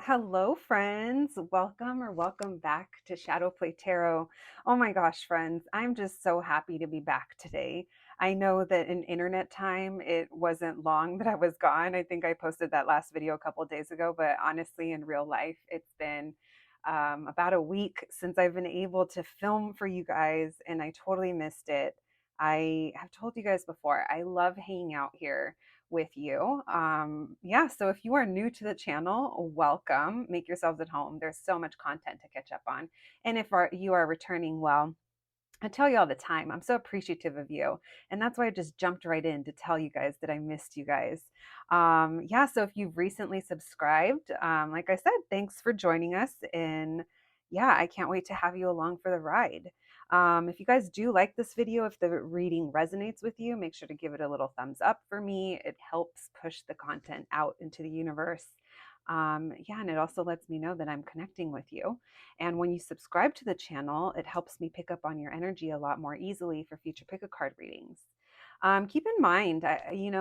Hello, friends. Welcome back to Shadow Play Tarot. Oh my gosh, friends, I'm just so happy to be back today. I know that in internet time, it wasn't long that I was gone. I think I posted that last video a couple of days ago, but honestly, in real life, it's been about a week since I've been able to film for you guys, and I totally missed it. I have told you guys before, I love hanging out here with you. Yeah, so if you are new to the channel, welcome. Make yourselves at home. There's so much content to catch up on. And if you are returning, well, I tell you all the time, I'm so appreciative of you. And that's why I just jumped right in to tell you guys that I missed you guys. Yeah, so if you've recently subscribed, like I said, thanks for joining us. And yeah, I can't wait to have you along for the ride. If you guys do like this video, if the reading resonates with you, make sure to give it a little thumbs up for me. It helps push the content out into the universe. Yeah, and it also lets me know that I'm connecting with you. And when you subscribe to the channel, it helps me pick up on your energy a lot more easily for future pick a card readings. Keep in mind,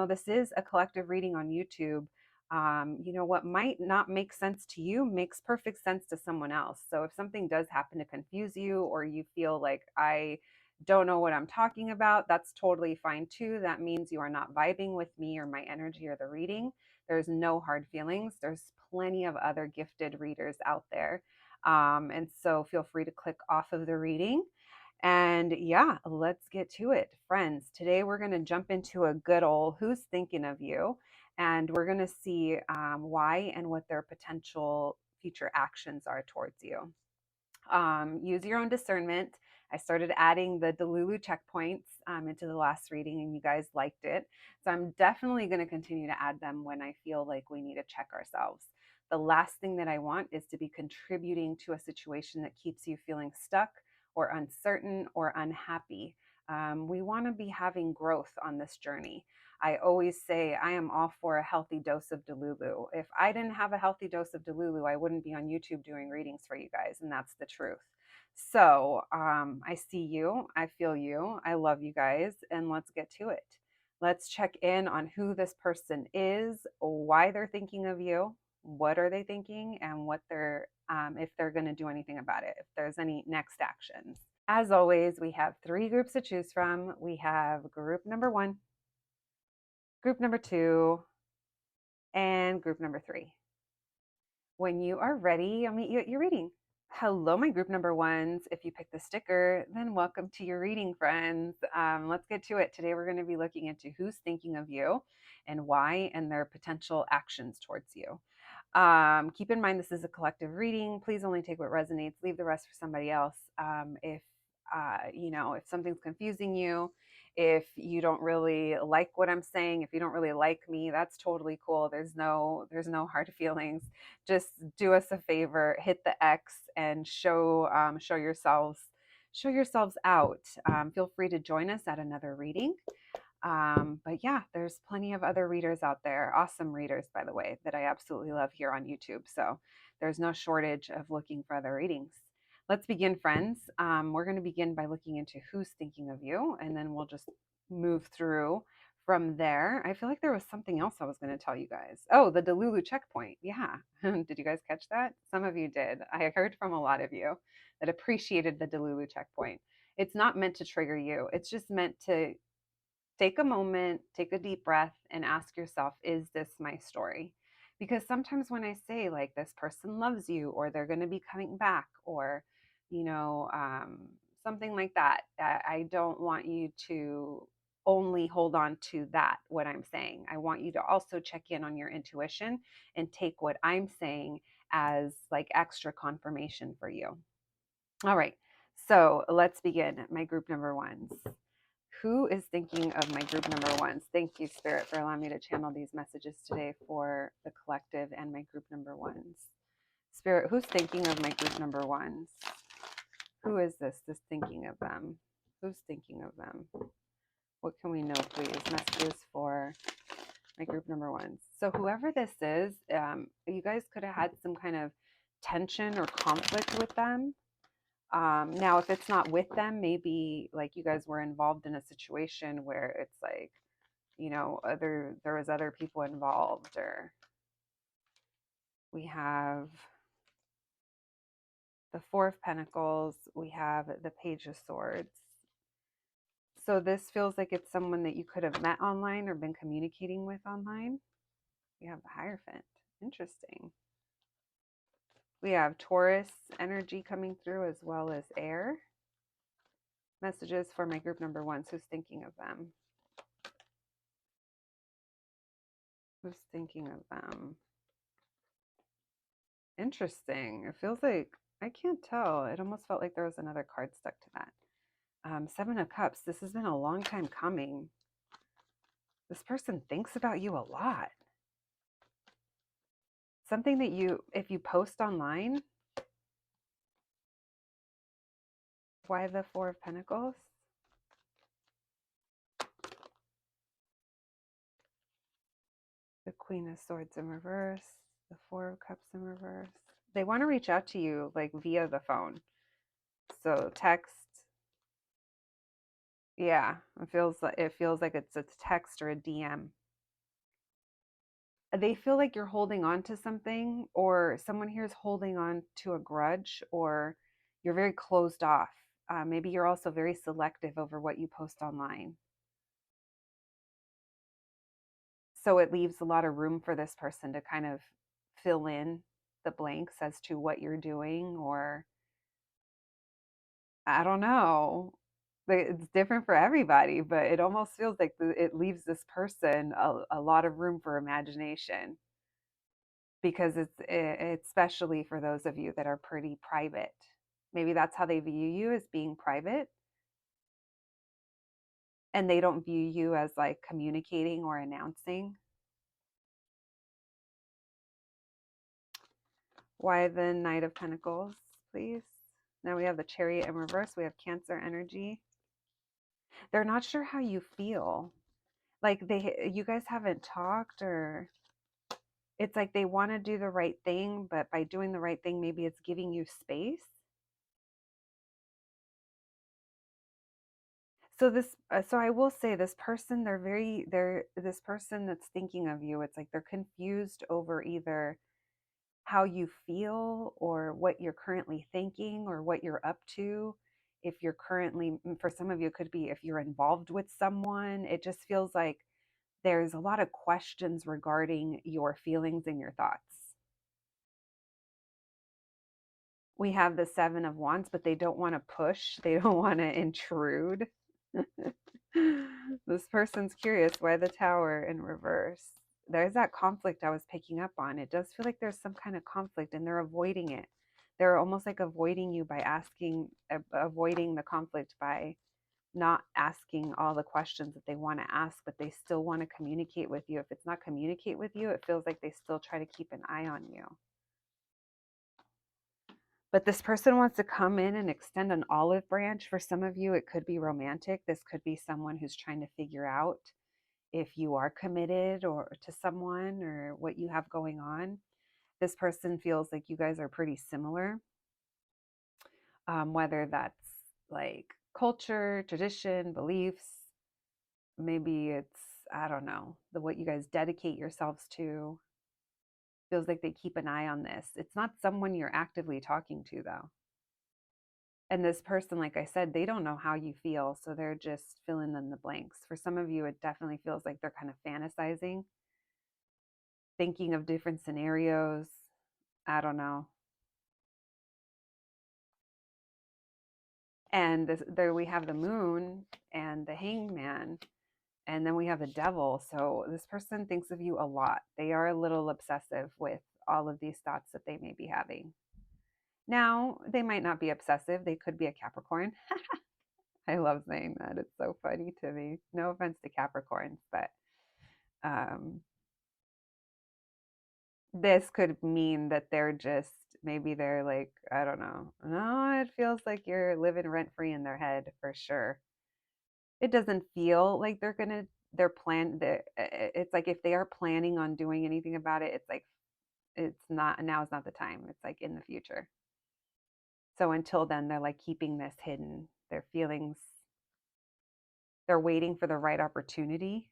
this is a collective reading on YouTube. What might not make sense to you makes perfect sense to someone else. So if something does happen to confuse you or you feel like I don't know what I'm talking about, that's totally fine too. That means you are not vibing with me or my energy or the reading. There's no hard feelings. There's plenty of other gifted readers out there. And so feel free to click off of the reading. And yeah, let's get to it. Friends, today we're going to jump into a good old who's thinking of you. And we're going to see why and what their potential future actions are towards you. Use your own discernment. I started adding the Delulu checkpoints into the last reading, and you guys liked it. So I'm definitely going to continue to add them when I feel like we need to check ourselves. The last thing that I want is to be contributing to a situation that keeps you feeling stuck or uncertain or unhappy. We want to be having growth on this journey. I always say I am all for a healthy dose of Delulu. If I didn't have a healthy dose of Delulu, I wouldn't be on YouTube doing readings for you guys, and that's the truth. So I see you, I feel you, I love you guys, and let's get to it. Let's check in on who this person is, why they're thinking of you, what are they thinking, and what they're if they're going to do anything about it, if there's any next actions. As always, we have three groups to choose from. We have group number one, group number two, and group number three. When you are ready, I'll meet you at your reading. Hello, my group number ones. If you picked the sticker, then welcome to your reading, friends. Let's get to it. Today, we're going to be looking into who's thinking of you and why and their potential actions towards you. Keep in mind, this is a collective reading. Please only take what resonates, leave the rest for somebody else. If something's confusing you, if you don't really like what I'm saying, if you don't really like me, that's totally cool. There's no hard feelings. Just do us a favor, hit the X and show yourselves out. Feel free to join us at another reading. But yeah, there's plenty of other readers out there, awesome readers, by the way, that I absolutely love here on YouTube. So there's no shortage of looking for other readings. Let's begin, friends. We're going to begin by looking into who's thinking of you, and then we'll just move through from there. I feel like there was something else I was going to tell you guys. Oh, the Delulu checkpoint. Yeah. Did you guys catch that? Some of you did. I heard from a lot of you that appreciated the Delulu checkpoint. It's not meant to trigger you, it's just meant to take a moment, take a deep breath, and ask yourself, is this my story? Because sometimes when I say, like, this person loves you, or they're going to be coming back, or, you know, something like that, I don't want you to only hold on to that, what I'm saying. I want you to also check in on your intuition and take what I'm saying as like extra confirmation for you. All right. So let's begin. My group number ones. Who is thinking of my group number ones? Thank you, Spirit, for allowing me to channel these messages today for the collective and my group number ones. Spirit, who's thinking of my group number ones? Who is this thinking of them? Who's thinking of them? What can we know, please? Messages for my group number ones. So whoever this is, you guys could have had some kind of tension or conflict with them. Now, if it's not with them, maybe like you guys were involved in a situation where it's like, there was other people involved, or We have the Four of Pentacles. We have the Page of Swords. So this feels like it's someone that you could have met online or been communicating with online. We have the Hierophant. Interesting. We have Taurus energy coming through as well as air. Messages for my group number ones. Who's thinking of them? Who's thinking of them? Interesting. It feels like, I can't tell. It almost felt like there was another card stuck to that. Seven of Cups. This has been a long time coming. This person thinks about you a lot. Something that you, if you post online. Why the Four of Pentacles? The Queen of Swords in reverse. The Four of Cups in reverse. They want to reach out to you like via the phone. So text. Yeah, it feels like it's a text or a DM. They feel like you're holding on to something, or someone here is holding on to a grudge, or you're very closed off. Maybe you're also very selective over what you post online. So it leaves a lot of room for this person to kind of fill in the blanks as to what you're doing, or I don't know. It's different for everybody, but it almost feels like it leaves this person a lot of room for imagination, because it's especially for those of you that are pretty private. Maybe that's how they view you, as being private, and they don't view you as like communicating or announcing. Why the Knight of Pentacles, please? Now we have the Chariot in reverse. We have Cancer energy. They're not sure how you feel. Like you guys haven't talked, or it's like they want to do the right thing, but by doing the right thing, maybe it's giving you space. So so I will say, this person, this person that's thinking of you, it's like they're confused over either how you feel or what you're currently thinking or what you're up to. If you're currently, for some of you, it could be if you're involved with someone. It just feels like there's a lot of questions regarding your feelings and your thoughts. We have the Seven of Wands, but they don't want to push. They don't want to intrude. This person's curious. Why the Tower in reverse? There's that conflict I was picking up on. It does feel like there's some kind of conflict and they're avoiding it. They're almost like avoiding you by avoiding the conflict by not asking all the questions that they want to ask, but they still want to communicate with you. If it's not communicate with you, it feels like they still try to keep an eye on you. But this person wants to come in and extend an olive branch. For some of you, it could be romantic. This could be someone who's trying to figure out if you are committed or to someone or what you have going on. This person feels like you guys are pretty similar, whether that's like culture, tradition, beliefs. Maybe it's, I don't know, what you guys dedicate yourselves to. Feels like they keep an eye on this. It's not someone you're actively talking to, though. And this person, like I said, they don't know how you feel, so they're just filling in the blanks. For some of you, it definitely feels like they're kind of fantasizing, thinking of different scenarios. I don't know. And there we have the Moon and the Hangman, and then we have the Devil. So this person thinks of you a lot. They are a little obsessive with all of these thoughts that they may be having. Now, they might not be obsessive. They could be a Capricorn. I love saying that. It's so funny to me. No offense to Capricorns, but um, this could mean that they're just, maybe they're like, I don't know. No, it feels like you're living rent free in their head for sure. It doesn't feel like it's like if they are planning on doing anything about it, it's like, it's not, now is not the time. It's like in the future. So until then, they're like keeping this hidden. Their feelings, they're waiting for the right opportunity.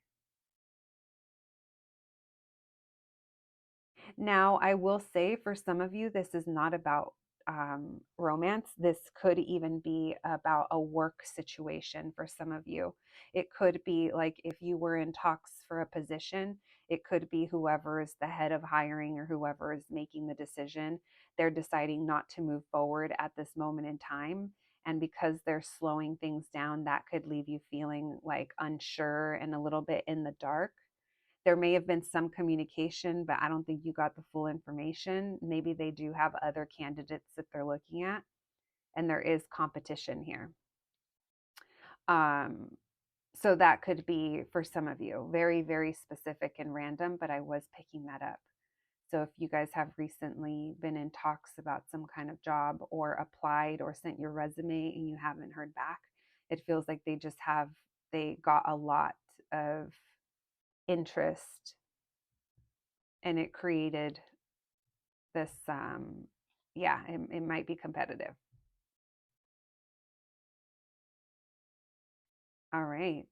Now, I will say for some of you, this is not about romance. This could even be about a work situation for some of you. It could be like if you were in talks for a position, it could be whoever is the head of hiring or whoever is making the decision. They're deciding not to move forward at this moment in time. And because they're slowing things down, that could leave you feeling like unsure and a little bit in the dark. There may have been some communication, but I don't think you got the full information. Maybe they do have other candidates that they're looking at, and there is competition here. Um, so that could be for some of you very, very specific and random, but I was picking that up. So if you guys have recently been in talks about some kind of job or applied or sent your resume and you haven't heard back, it feels like they got a lot of interest and it created this yeah, it might be competitive. All right.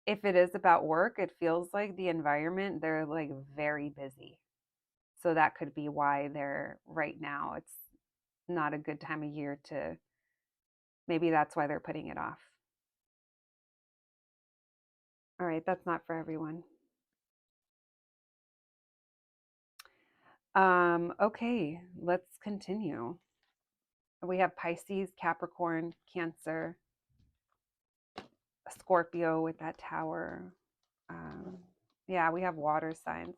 If it is about work, it feels like the environment, they're like very busy. So that could be why they're right now, it's not a good time of year to, maybe that's why they're putting it off. All right, that's not for everyone. Okay, let's continue. We have Pisces, Capricorn, Cancer, Scorpio with that tower. Um, yeah, we have water signs,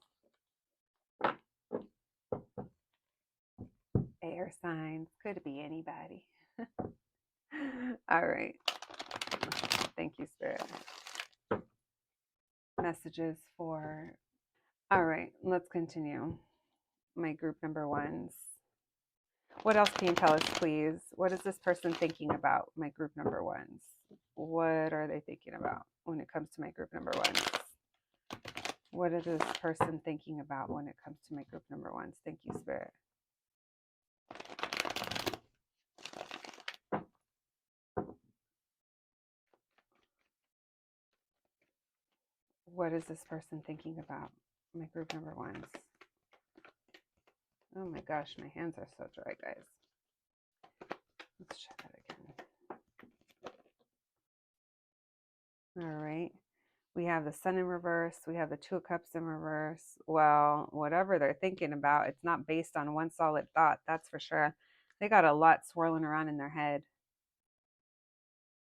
air signs, could be anybody. All right. Thank you, Spirit. Messages for. All right, let's continue. My group number ones. What else can you tell us, please? What is this person thinking about, my group number ones? What are they thinking about when it comes to my group number ones? What is this person thinking about when it comes to my group number ones? Thank you, Spirit. What is this person thinking about, my group number ones? Oh my gosh, my hands are so dry, guys. Let's try that again. All right. We have the Sun in reverse. We have the Two of Cups in reverse. Well, whatever they're thinking about, it's not based on one solid thought. That's for sure. They got a lot swirling around in their head.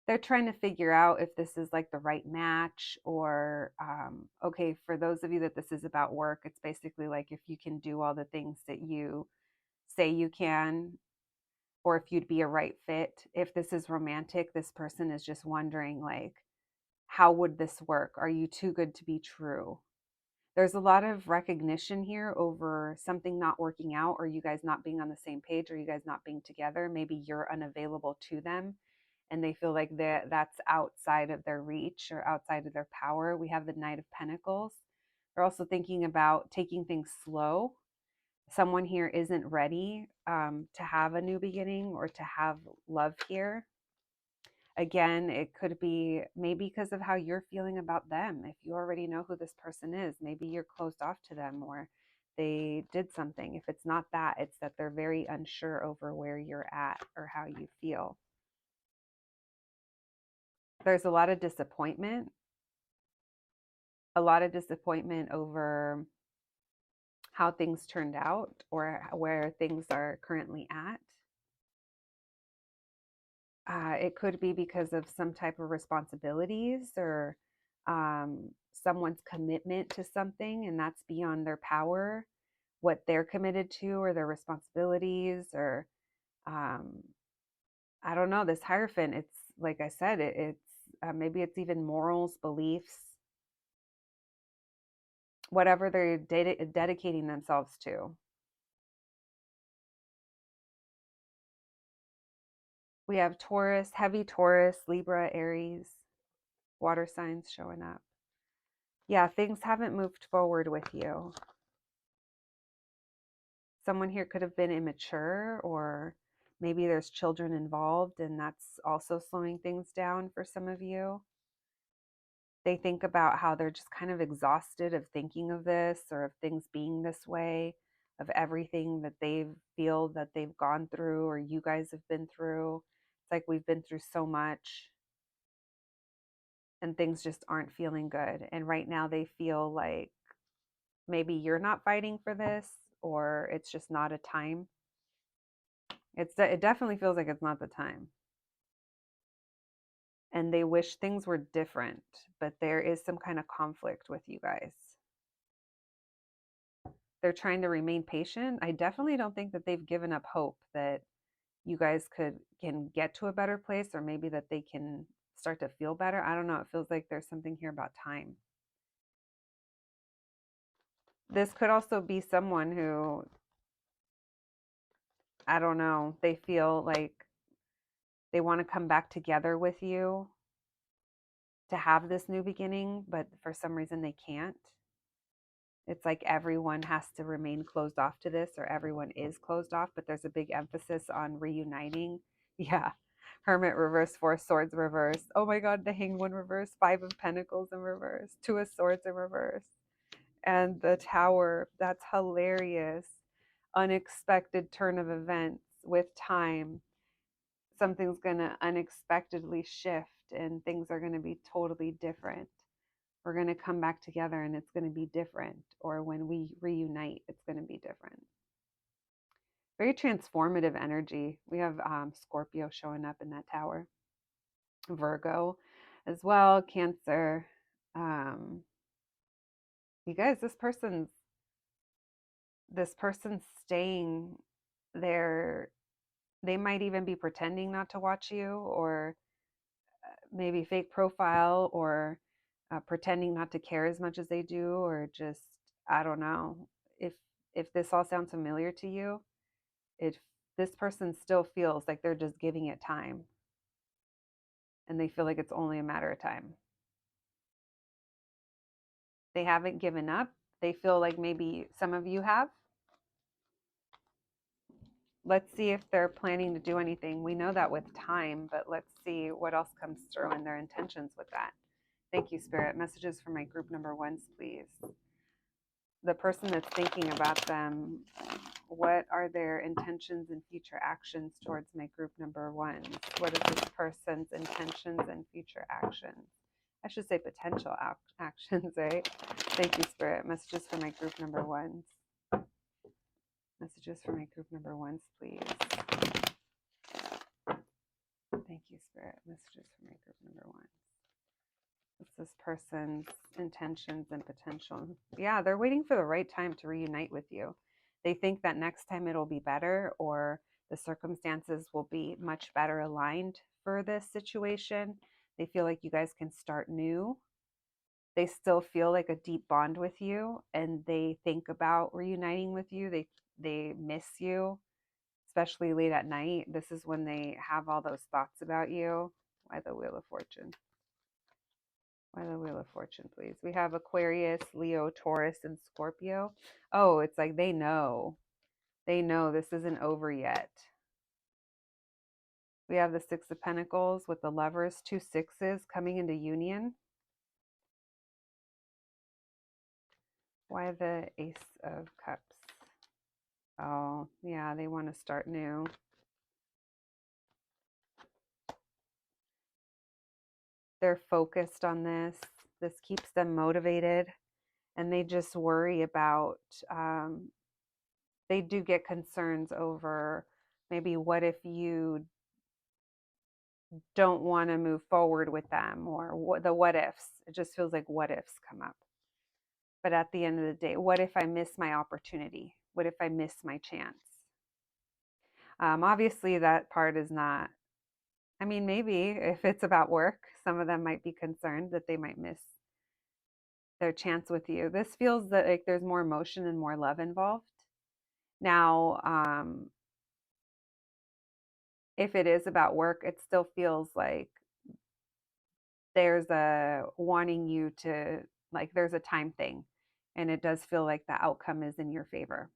They're trying to figure out if this is like the right match or, okay, for those of you that this is about work, it's basically like if you can do all the things that you say you can, or if you'd be a right fit. If this is romantic, this person is just wondering, like, how would this work? Are you too good to be true? There's a lot of recognition here over something not working out, or you guys not being on the same page, or you guys not being together. Maybe you're unavailable to them and they feel like that's outside of their reach or outside of their power. We have the Knight of Pentacles. They're also thinking about taking things slow. Someone here isn't ready to have a new beginning or to have love here. Again, it could be maybe because of how you're feeling about them. If you already know who this person is, maybe you're closed off to them or they did something. If it's not that, it's that they're very unsure over where you're at or how you feel. There's a lot of disappointment over how things turned out or where things are currently at. It could be because of some type of responsibilities or someone's commitment to something, and that's beyond their power, what they're committed to or their responsibilities, or um, I don't know, this Hierophant, it's like I said, it's maybe it's even morals, beliefs, whatever they're dedicating themselves to. We have Taurus, heavy Taurus, Libra, Aries, water signs showing up. Yeah, things haven't moved forward with you. Someone here could have been immature, or maybe there's children involved, and that's also slowing things down for some of you. They think about how they're just kind of exhausted of thinking of this or of things being this way, of everything that they feel that they've gone through or you guys have been through. It's like we've been through so much and things just aren't feeling good. And right now they feel like maybe you're not fighting for this or it's just not a time. It definitely feels like it's not the time. And they wish things were different, but there is some kind of conflict with you guys. They're trying to remain patient. I definitely don't think that they've given up hope that you guys can get to a better place, or maybe that they can start to feel better. I don't know. It feels like there's something here about time. This could also be someone who, I don't know, they feel like they want to come back together with you to have this new beginning, but for some reason they can't. It's like everyone has to remain closed off to this, or everyone is closed off, but there's a big emphasis on reuniting. Yeah. Hermit reverse, Four of Swords reverse. Oh my God, the Hanged One reverse, Five of Pentacles in reverse, Two of Swords in reverse, and the Tower. That's hilarious. Unexpected turn of events with time. Something's going to unexpectedly shift and things are going to be totally different. We're going to come back together and it's going to be different. Or when we reunite, it's going to be different. Very transformative energy. We have Scorpio showing up in that tower. Virgo as well, Cancer. You guys, this person's staying there. They might even be pretending not to watch you, or maybe fake profile, or pretending not to care as much as they do, or just, I don't know. If this all sounds familiar to you, if this person still feels like they're just giving it time and they feel like it's only a matter of time. They haven't given up. They feel like maybe some of you have. Let's see if they're planning to do anything. We know that with time, but let's see what else comes through and their intentions with that. Thank you, Spirit. Messages for my group number ones, please. The person that's thinking about them, what are their intentions and future actions towards my group number ones? What is this person's intentions and future actions? I should say potential actions, right? Thank you, Spirit. Messages for my group number ones. Messages for my group number ones, please. Thank you, Spirit. Messages for my group number ones. What's this person's intentions and potential? Yeah, they're waiting for the right time to reunite with you. They think that next time it'll be better, or the circumstances will be much better aligned for this situation. They feel like you guys can start new. They still feel like a deep bond with you, and they think about reuniting with you. They miss you, especially late at night. This is when they have all those thoughts about you. Why the Wheel of Fortune? Why the Wheel of Fortune, please? We have Aquarius, Leo, Taurus, and Scorpio. Oh, it's like they know. They know this isn't over yet. We have the Six of Pentacles with the Lovers, two sixes coming into union. Why the Ace of Cups? Oh, yeah, they want to start new. They're focused on this. This keeps them motivated, and they just worry about, they do get concerns over maybe what if you don't want to move forward with them, or the what ifs. It just feels like what ifs come up. But at the end of the day, what if I miss my opportunity? What if I miss my chance? Obviously, that part is not, I mean, maybe if it's about work, some of them might be concerned that they might miss their chance with you. This feels that like there's more emotion and more love involved. Now, if it is about work, it still feels like there's a wanting you to, like, there's a time thing, and it does feel like the outcome is in your favor,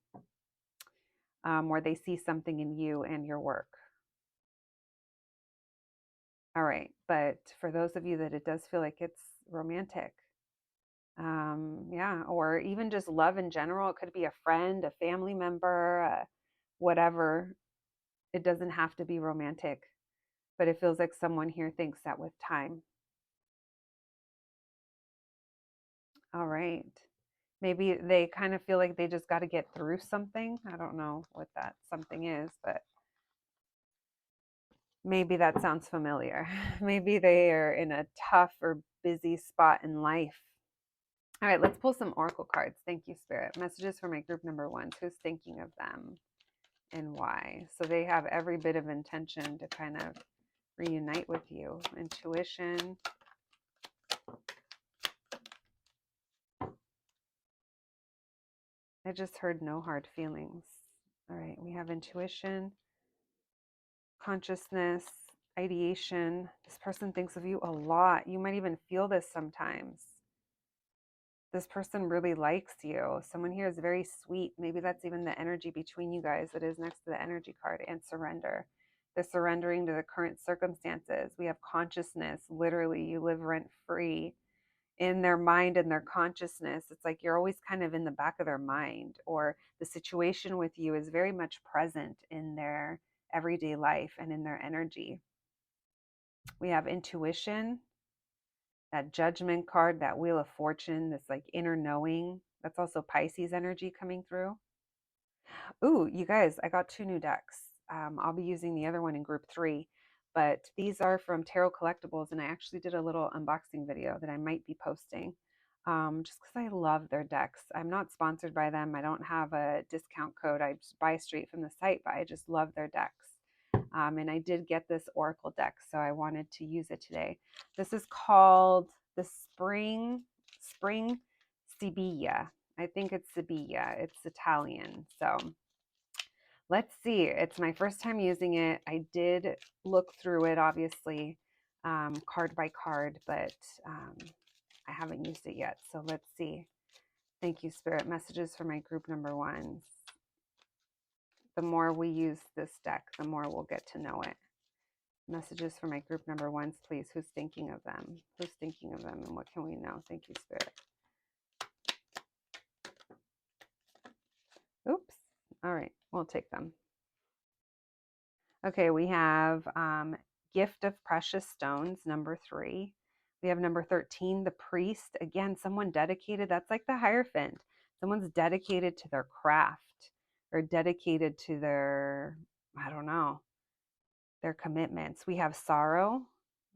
where they see something in you and your work. All right, but for those of you that it does feel like it's romantic. Yeah, or even just love in general. It could be a friend, a family member, whatever. It doesn't have to be romantic, but it feels like someone here thinks that with time. All right. Maybe they kind of feel like they just got to get through something. I don't know what that something is, but maybe that sounds familiar. Maybe they are in a tough or busy spot in life. All right, let's pull some oracle cards. Thank you, Spirit. Messages for my group number one. Who's thinking of them and why? So they have every bit of intention to kind of reunite with you. Intuition. I just heard no hard feelings. All right, we have intuition, consciousness, ideation. This person thinks of you a lot. You might even feel this sometimes. This person really likes you. Someone here is very sweet. Maybe that's even the energy between you guys that is next to the energy card. And surrender. They're surrendering to the current circumstances. We have consciousness. Literally, you live rent free in their mind and their consciousness. It's like you're always kind of in the back of their mind, or the situation with you is very much present in their everyday life and in their energy. We have intuition, that judgment card, that wheel of fortune, this like inner knowing. That's also Pisces energy coming through. Ooh, you guys, I got 2 new decks. I'll be using the other one in group 3, but these are from Tarot Collectibles, and I actually did a little unboxing video that I might be posting, just because I love their decks. I'm not sponsored by them. I don't have a discount code. I just buy straight from the site, but I just love their decks. And I did get this Oracle deck, so I wanted to use it today. This is called the Spring Sibilla. I think it's Sibilla. It's Italian. So let's see. It's my first time using it. I did look through it, obviously, card by card, but I haven't used it yet. So let's see. Thank you, Spirit. Messages for my group number ones. The more we use this deck, the more we'll get to know it. Messages for my group number ones, please. Who's thinking of them? Who's thinking of them, and what can we know? Thank you, Spirit. Oops. All right, we'll take them. Okay, we have Gift of Precious Stones, number 3. We have number 13, the Priest. Again, someone dedicated. That's like the Hierophant. Someone's dedicated to their craft, or dedicated to their, I don't know, their commitments. We have Sorrow.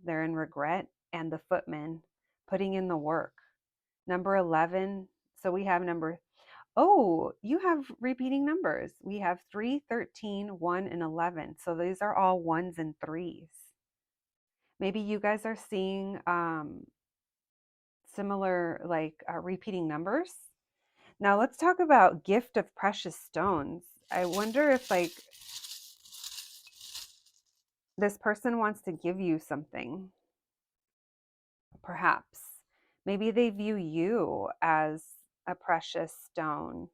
They're in regret. And the Footman, putting in the work. Number 11. So we have number, oh, you have repeating numbers. We have 3, 13, 1, and 11. So these are all ones and threes. Maybe you guys are seeing similar, like repeating numbers. Now let's talk about Gift of Precious Stones. I wonder if like this person wants to give you something, perhaps. Maybe they view you as a precious stone.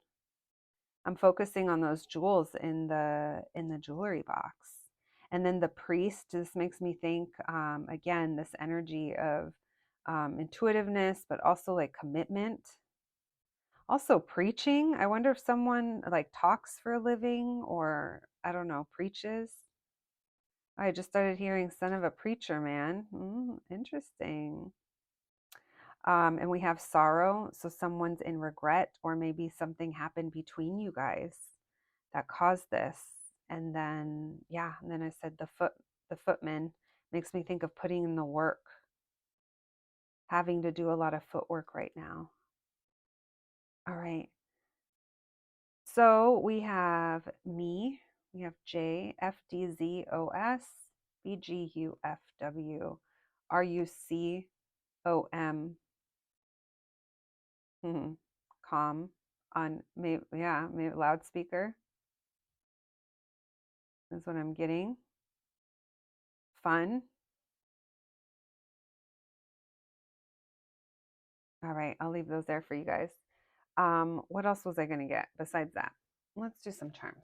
I'm focusing on those jewels in the jewelry box. And then the Priest, this makes me think, again, this energy of intuitiveness, but also like commitment. Also preaching. I wonder if someone like talks for a living, or I don't know, preaches. I just started hearing son of a preacher man. Interesting. And we have Sorrow. So someone's in regret, or maybe something happened between you guys that caused this. And then, yeah, and then I said the Footman makes me think of putting in the work, having to do a lot of footwork right now. All right. So we have me, we have J, F, D, Z, O, S, B, G, U, F, W, R, U, C, O, M, calm on, maybe, yeah, maybe loudspeaker is what I'm getting. Fun. All right, I'll leave those there for you guys. What else was I going to get besides that? Let's do some charms.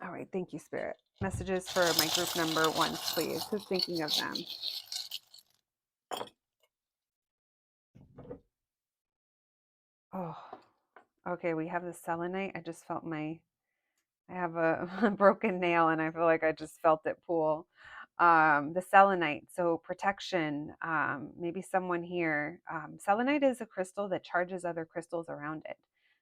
All right, thank you, Spirit. Messages for my group number ones, please. Who's thinking of them? Oh, okay. We have the selenite. I just felt I have a, a broken nail and I feel like I just felt it pull. The selenite, so protection. Maybe someone here. Selenite is a crystal that charges other crystals around it.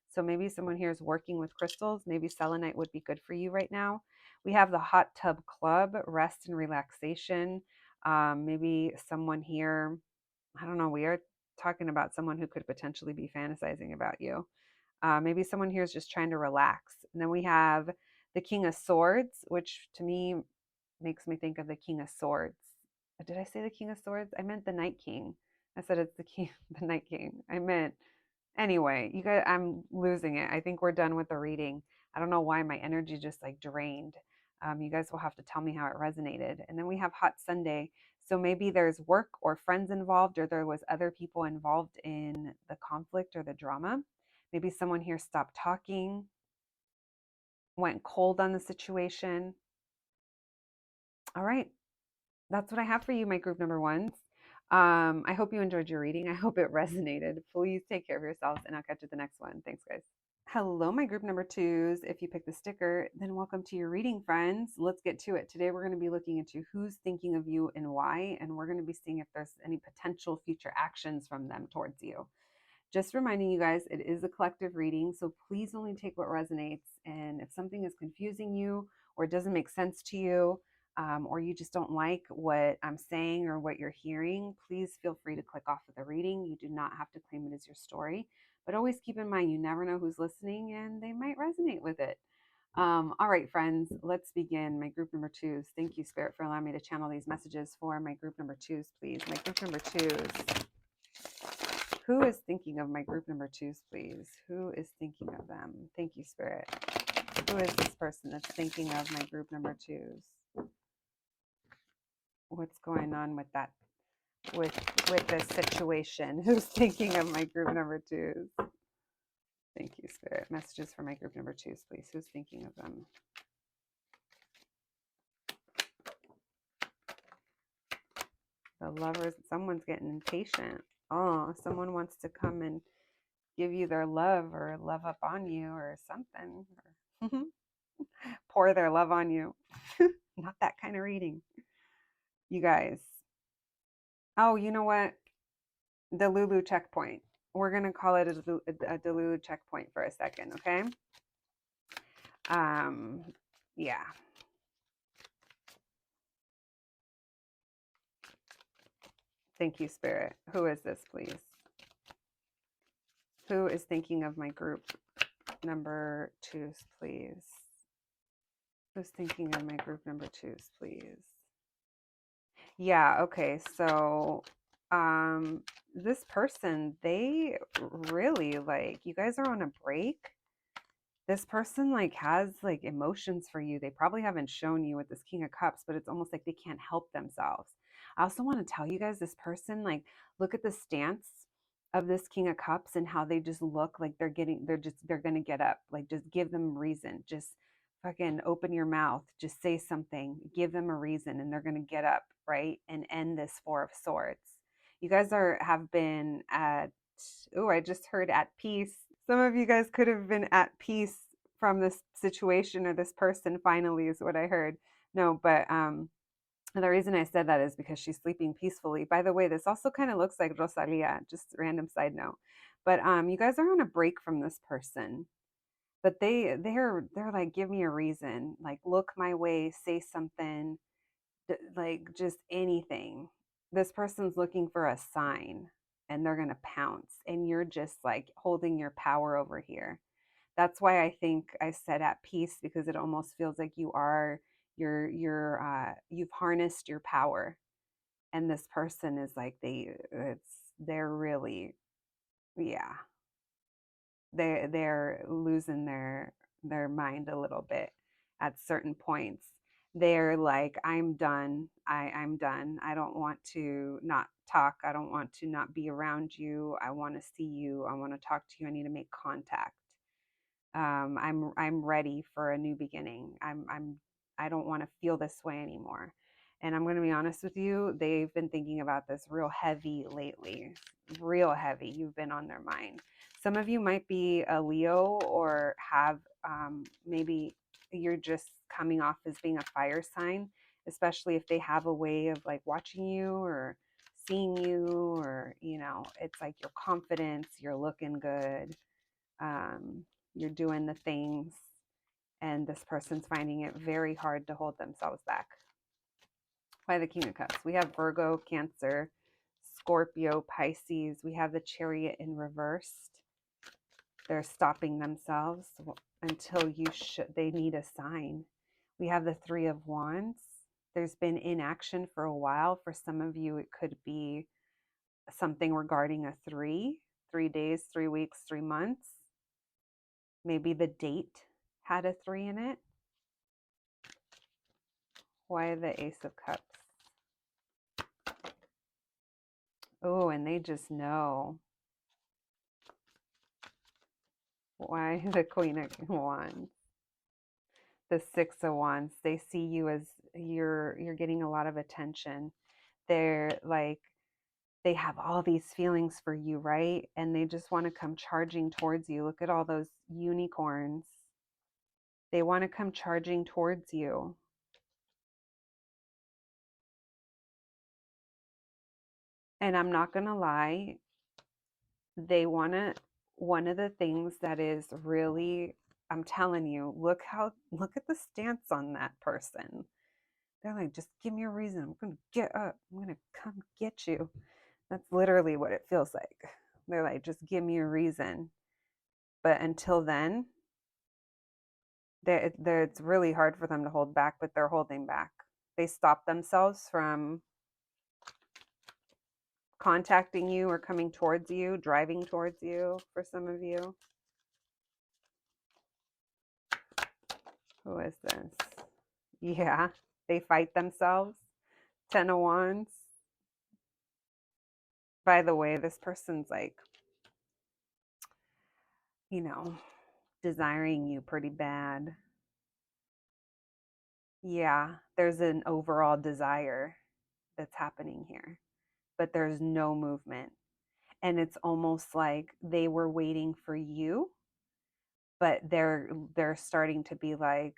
So maybe someone here is working with crystals. Maybe selenite would be good for you right now. We have the hot tub club, rest and relaxation. Maybe someone here, I don't know, we are talking about someone who could potentially be fantasizing about you. Maybe someone here is just trying to relax. And then we have the King of Swords, which to me makes me think of the King of Swords. Did I say the King of Swords? I meant the Night King. I said it's the King, the Night King. I meant anyway. You guys, I'm losing it. I think we're done with the reading. I don't know why my energy just like drained. You guys will have to tell me how it resonated. And then we have Hot Sunday. So maybe there's work or friends involved, or there was other people involved in the conflict or the drama. Maybe someone here stopped talking, went cold on the situation. All right, that's what I have for you, my group number ones. I hope you enjoyed your reading. I hope it resonated. Please take care of yourselves, and I'll catch you at the next one. Thanks, guys. Hello, my group number twos. If you pick the sticker, then welcome to your reading, friends. Let's get to it. Today, we're going to be looking into who's thinking of you and why, and we're going to be seeing if there's any potential future actions from them towards you. Just reminding you guys, it is a collective reading, so please only take what resonates. And if something is confusing you or it doesn't make sense to you, or you just don't like what I'm saying or what you're hearing, please feel free to click off of the reading. You do not have to claim it as your story, but always keep in mind you never know who's listening and they might resonate with it. All right, friends, let's begin. My group number twos. Thank you, Spirit, for allowing me to channel these messages for my group number twos, please. My group number twos. Who is thinking of my group number twos, please? Who is thinking of them? Thank you, Spirit. Who is this person that's thinking of my group number twos? What's going on with that? With this situation? Who's thinking of my group number twos? Thank you, Spirit. Messages for my group number twos, please. Who's thinking of them? The lovers. Someone's getting impatient. Oh, someone wants to come and give you their love or love up on you or something. Pour their love on you. Not that kind of reading. You guys. Oh, you know what? The Lulu checkpoint. We're going to call it a Delulu checkpoint for a second, okay? Yeah. Thank you, Spirit. Who is this, please? Who is thinking of my group number twos, please? Who's thinking of my group number twos, please? Yeah, okay. So, this person, they really like, you guys are on a break. This person like has like emotions for you. They probably haven't shown you with this King of Cups, but it's almost like they can't help themselves. I also want to tell you guys, this person, like, look at the stance of this King of Cups and how they just look like they're gonna get up. Like, just give them reason. Just fucking open your mouth. Just say something. Give them a reason, and they're gonna get up, right? And end this Four of Swords. You guys have been at, oh, I just heard at peace. Some of you guys could have been at peace from this situation or this person, finally, is what I heard. No, but the reason I said that is because she's sleeping peacefully. By the way, this also kind of looks like Rosalia, just random side note. But you guys are on a break from this person. But they're like, give me a reason. Like, look my way, say something, like just anything. This person's looking for a sign and they're going to pounce, and you're just like holding your power over here. That's why I think I said at peace, because it almost feels like you've harnessed your power, and this person is like, they're really, yeah, they're losing their mind a little bit at certain points. They're like, I'm done. I'm done. I don't want to not talk. I don't want to not be around you. I want to see you. I want to talk to you. I need to make contact. I'm ready for a new beginning. I don't want to feel this way anymore. And I'm going to be honest with you, they've been thinking about this real heavy lately. Real heavy. You've been on their mind. Some of you might be a Leo or have maybe you're just coming off as being a fire sign, especially if they have a way of like watching you or seeing you, or, you know, it's like your confidence, you're looking good, you're doing the things, and this person's finding it very hard to hold themselves back. By the King of Cups, we have Virgo, Cancer, Scorpio, Pisces. We have the Chariot in reversed. They're stopping themselves until they need a sign. We have the Three of Wands. There's been inaction for a while. For some of you, it could be something regarding a 3 days, 3 weeks, 3 months. Maybe the date had a 3 in it. Why the Ace of Cups? Oh, and they just know. Why the Queen of Wands? The Six of Wands. They see you as you're getting a lot of attention. They're like, they have all these feelings for you, right? And they just want to come charging towards you. Look at all those unicorns. They want to come charging towards you. And I'm not going to lie, they want to, one of the things that is really, I'm telling you, look at the stance on that person. They're like, just give me a reason. I'm going to get up. I'm going to come get you. That's literally what it feels like. They're like, just give me a reason. But until then, it's really hard for them to hold back, but they're holding back. They stop themselves from contacting you or coming towards you, driving towards you for some of you. Who is this? Yeah, they fight themselves. 10 of Wands. By the way, this person's like, you know, desiring you pretty bad. Yeah, there's an overall desire that's happening here, but there's no movement. And it's almost like they were waiting for you, but they're starting to be like,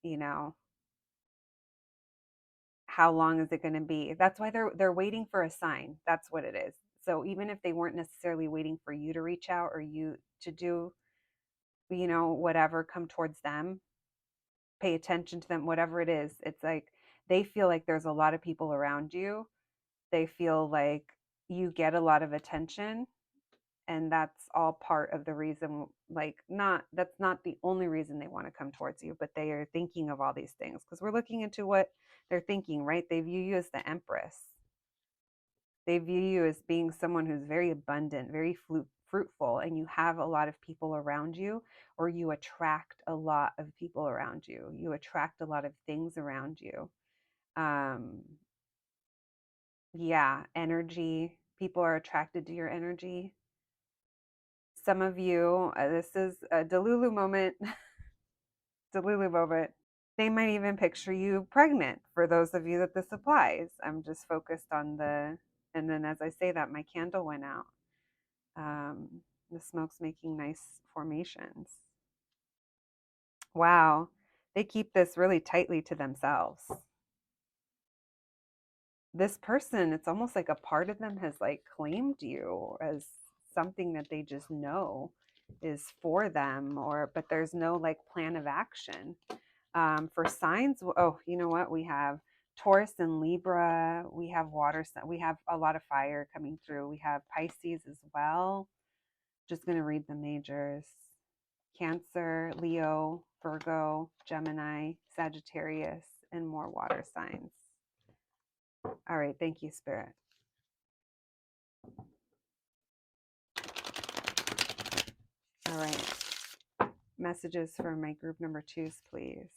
you know, how long is it going to be? That's why they're waiting for a sign. That's what it is. So even if they weren't necessarily waiting for you to reach out or you to do, you know, whatever, come towards them, pay attention to them, whatever it is, it's like they feel like there's a lot of people around you. They feel like you get a lot of attention, and that's all part of the reason, like, not, that's not the only reason they want to come towards you, but they are thinking of all these things because we're looking into what they're thinking, right? They view you as the Empress. They view you as being someone who's very abundant, very fruitful, and you have a lot of people around you, or you attract a lot of people around you. You attract a lot of things around you. Um, yeah, energy. People are attracted to your energy. Some of you, this is a Delulu moment. Delulu moment. They might even picture you pregnant for those of you that this applies. I'm just focused on and then as I say that, my candle went out. The smoke's making nice formations. Wow. They keep this really tightly to themselves. This person, it's almost like a part of them has like claimed you as something that they just know is for them, or but there's no like plan of action. For signs, oh, you know what? We have Taurus and Libra. We have water. We have a lot of fire coming through. We have Pisces as well. Just going to read the majors. Cancer, Leo, Virgo, Gemini, Sagittarius, and more water signs. All right. Thank you, Spirit. All right. Messages for my group number 2s, please.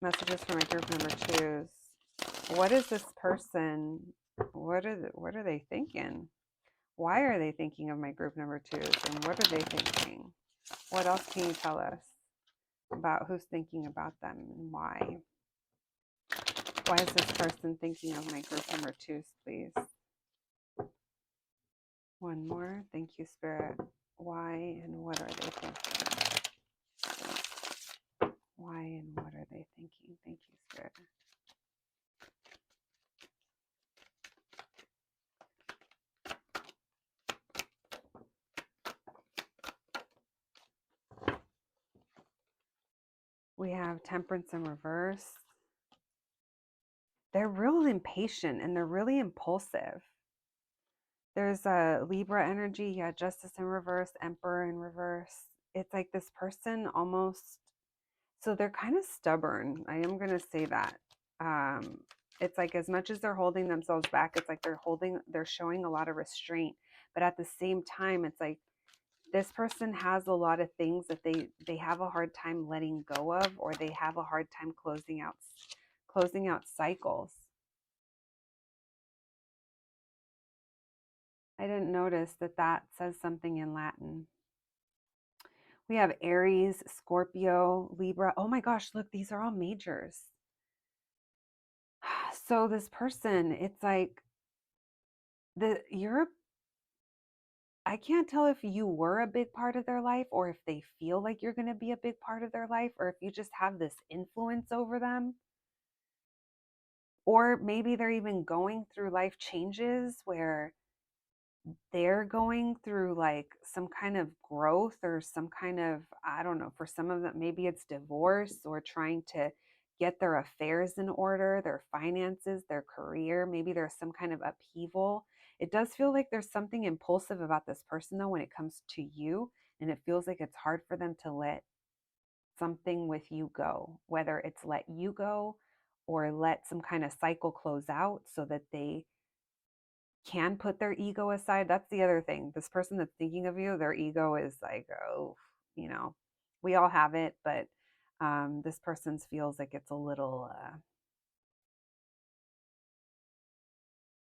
Messages for my group number 2s. What is this person? What are they thinking? Why are they thinking of my group number 2s? And what are they thinking? What else can you tell us about who's thinking about them and why? Why is this person thinking of my group number 2s, please? One more. Thank you, Spirit. Why and what are they thinking? Why and what are they thinking? Thank you, Spirit. We have Temperance in reverse. They're real impatient and they're really impulsive. There's a Libra energy, yeah, Justice in reverse, Emperor in reverse. It's like this person almost, so they're kind of stubborn. I am going to say that. It's like as much as they're holding themselves back, it's like they're showing a lot of restraint. But at the same time, it's like this person has a lot of things that they have a hard time letting go of, or they have a hard time closing out cycles. I didn't notice that says something in Latin. We have Aries, Scorpio, Libra. Oh my gosh, look, these are all majors. So this person, it's like I can't tell if you were a big part of their life or if they feel like you're going to be a big part of their life, or if you just have this influence over them. Or maybe they're even going through life changes where they're going through like some kind of growth or some kind of, I don't know, for some of them, maybe it's divorce or trying to get their affairs in order, their finances, their career. Maybe there's some kind of upheaval. It does feel like there's something impulsive about this person though when it comes to you, and it feels like it's hard for them to let something with you go, whether it's let you go or let some kind of cycle close out so that they can put their ego aside. That's the other thing. This person that's thinking of you, their ego is like, oh, we all have it, but this person's feels like it's a little,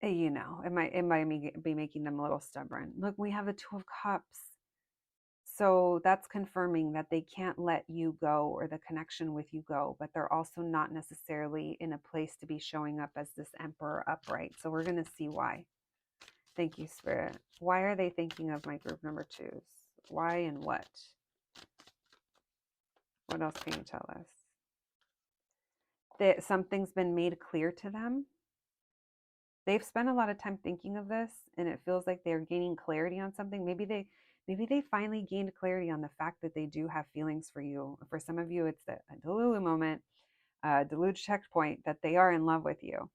it might be making them a little stubborn. Look, we have a Two of Cups. So that's confirming that they can't let you go or the connection with you go, but they're also not necessarily in a place to be showing up as this Emperor upright. So we're going to see why. Thank you, Spirit. Why are they thinking of my group number 2s? Why and what? What else can you tell us? That something's been made clear to them. They've spent a lot of time thinking of this, and it feels like they're gaining clarity on something. Maybe they finally gained clarity on the fact that they do have feelings for you. For some of you, it's a Delulu moment, deluge checkpoint, that they are in love with you.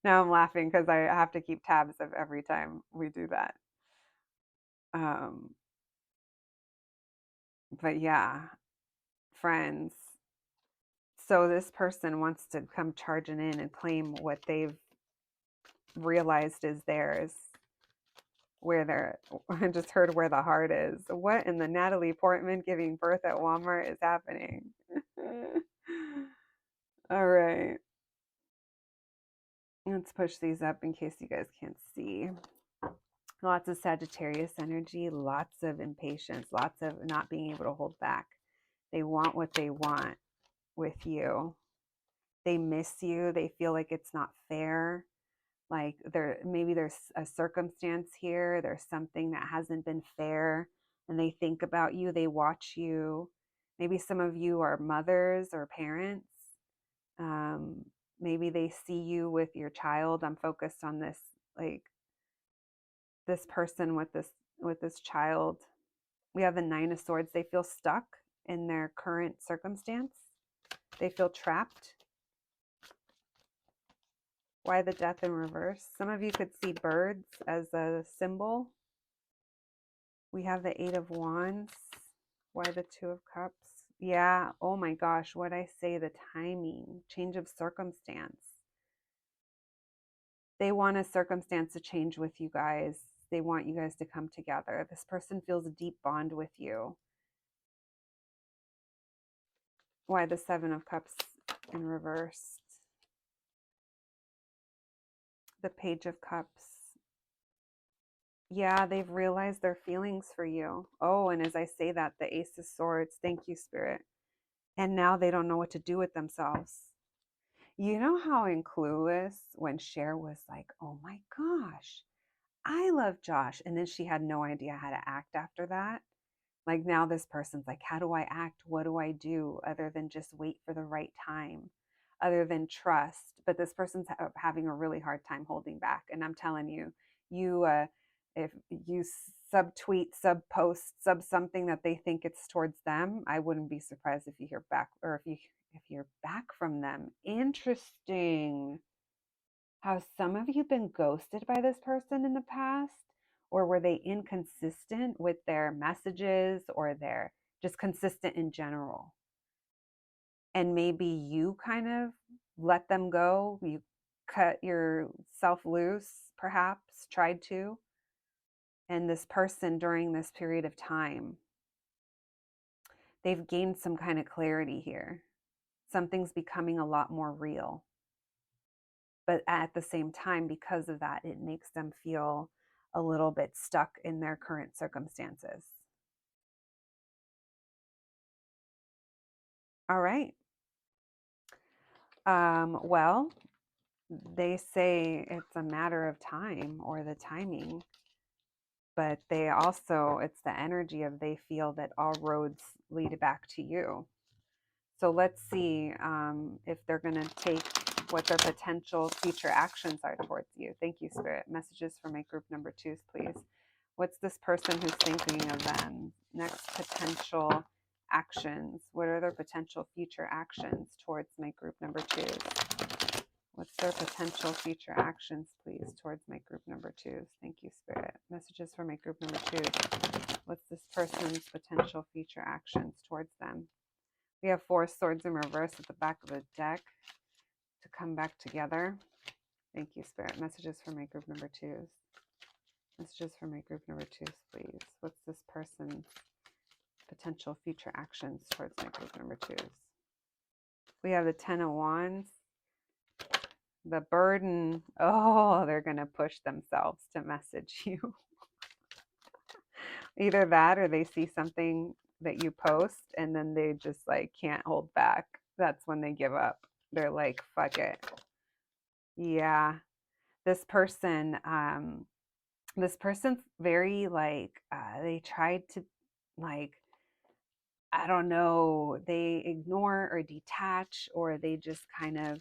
Now I'm laughing because I have to keep tabs of every time we do that. But yeah, friends. So this person wants to come charging in and claim what they've realized is theirs. I just heard where the heart is. What in the Natalie Portman giving birth at Walmart is happening? All right. Let's push these up in case you guys can't see. Lots of Sagittarius energy, lots of impatience, lots of not being able to hold back. They want what they want with you. They miss you. They feel like it's not fair. Like maybe there's a circumstance here. There's something that hasn't been fair, and they think about you. They watch you. Maybe some of you are mothers or parents. Maybe they see you with your child. I'm focused on this, like this person with this child. We have the Nine of Swords. They feel stuck in their current circumstance. They feel trapped. Why the Death in reverse? Some of you could see birds as a symbol. We have the Eight of Wands. Why the Two of Cups? Yeah, oh my gosh, what I say, the timing, change of circumstance. They want a circumstance to change with you guys. They want you guys to come together. This person feels a deep bond with you. Why the Seven of Cups in reverse? The Page of Cups. Yeah, they've realized their feelings for you. Oh, and as I say that, the Ace of Swords. Thank you, Spirit. And now they don't know what to do with themselves. You know how in Clueless, when Cher was like, oh my gosh, I love Josh. And then she had no idea how to act after that. Like now this person's like, how do I act? What do I do other than just wait for the right time, other than trust? But this person's having a really hard time holding back. And I'm telling you, if you subtweet, sub post, sub something that they think it's towards them, I wouldn't be surprised if you hear back, or if you're back from them. Interesting. Have some of you been ghosted by this person in the past? Or were they inconsistent with their messages, or they're just consistent in general? And maybe you kind of let them go. You cut yourself loose, perhaps, tried to. And this person during this period of time, they've gained some kind of clarity here. Something's becoming a lot more real. But at the same time, because of that, it makes them feel a little bit stuck in their current circumstances. All right. Well, they say it's a matter of time, or the timing, but they also, it's the energy of, they feel that all roads lead back to you. So let's see if they're going to take what their potential future actions are towards you. Thank you, Spirit. Messages for my group number 2s, please. What's this person who's thinking of them? Next potential actions. What are their potential future actions towards my group number 2s? What's their potential future actions, please, towards my group number 2s? Thank you, Spirit. Messages for my group number 2s. What's this person's potential future actions towards them? We have 4 swords in reverse at the back of the deck to come back together. Thank you, Spirit. Messages for my group number 2s. Messages for my group number 2s, please. What's this person's potential future actions towards my group number 2s? We have the 10 of Wands. The burden. Oh, they're going to push themselves to message you. Either that, or they see something that you post and then they just like can't hold back. That's when they give up. They're like, fuck it. Yeah. This person, this person's very like, they tried to, like, I don't know, they ignore or detach, or they just kind of,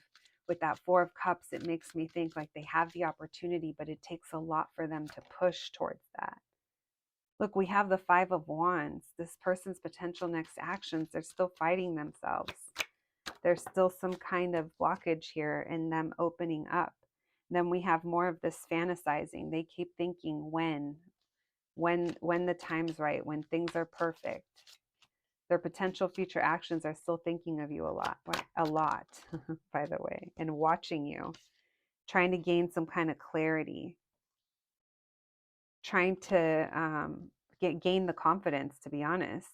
with that 4 of Cups, it makes me think like they have the opportunity, but it takes a lot for them to push towards that. Look, we have the 5 of Wands. This person's potential next actions, they're still fighting themselves. There's still some kind of blockage here in them opening up. Then we have more of this fantasizing. They keep thinking when the time's right, when things are perfect. Their potential future actions are still thinking of you a lot, by the way, and watching you, trying to gain some kind of clarity, trying to gain the confidence, to be honest.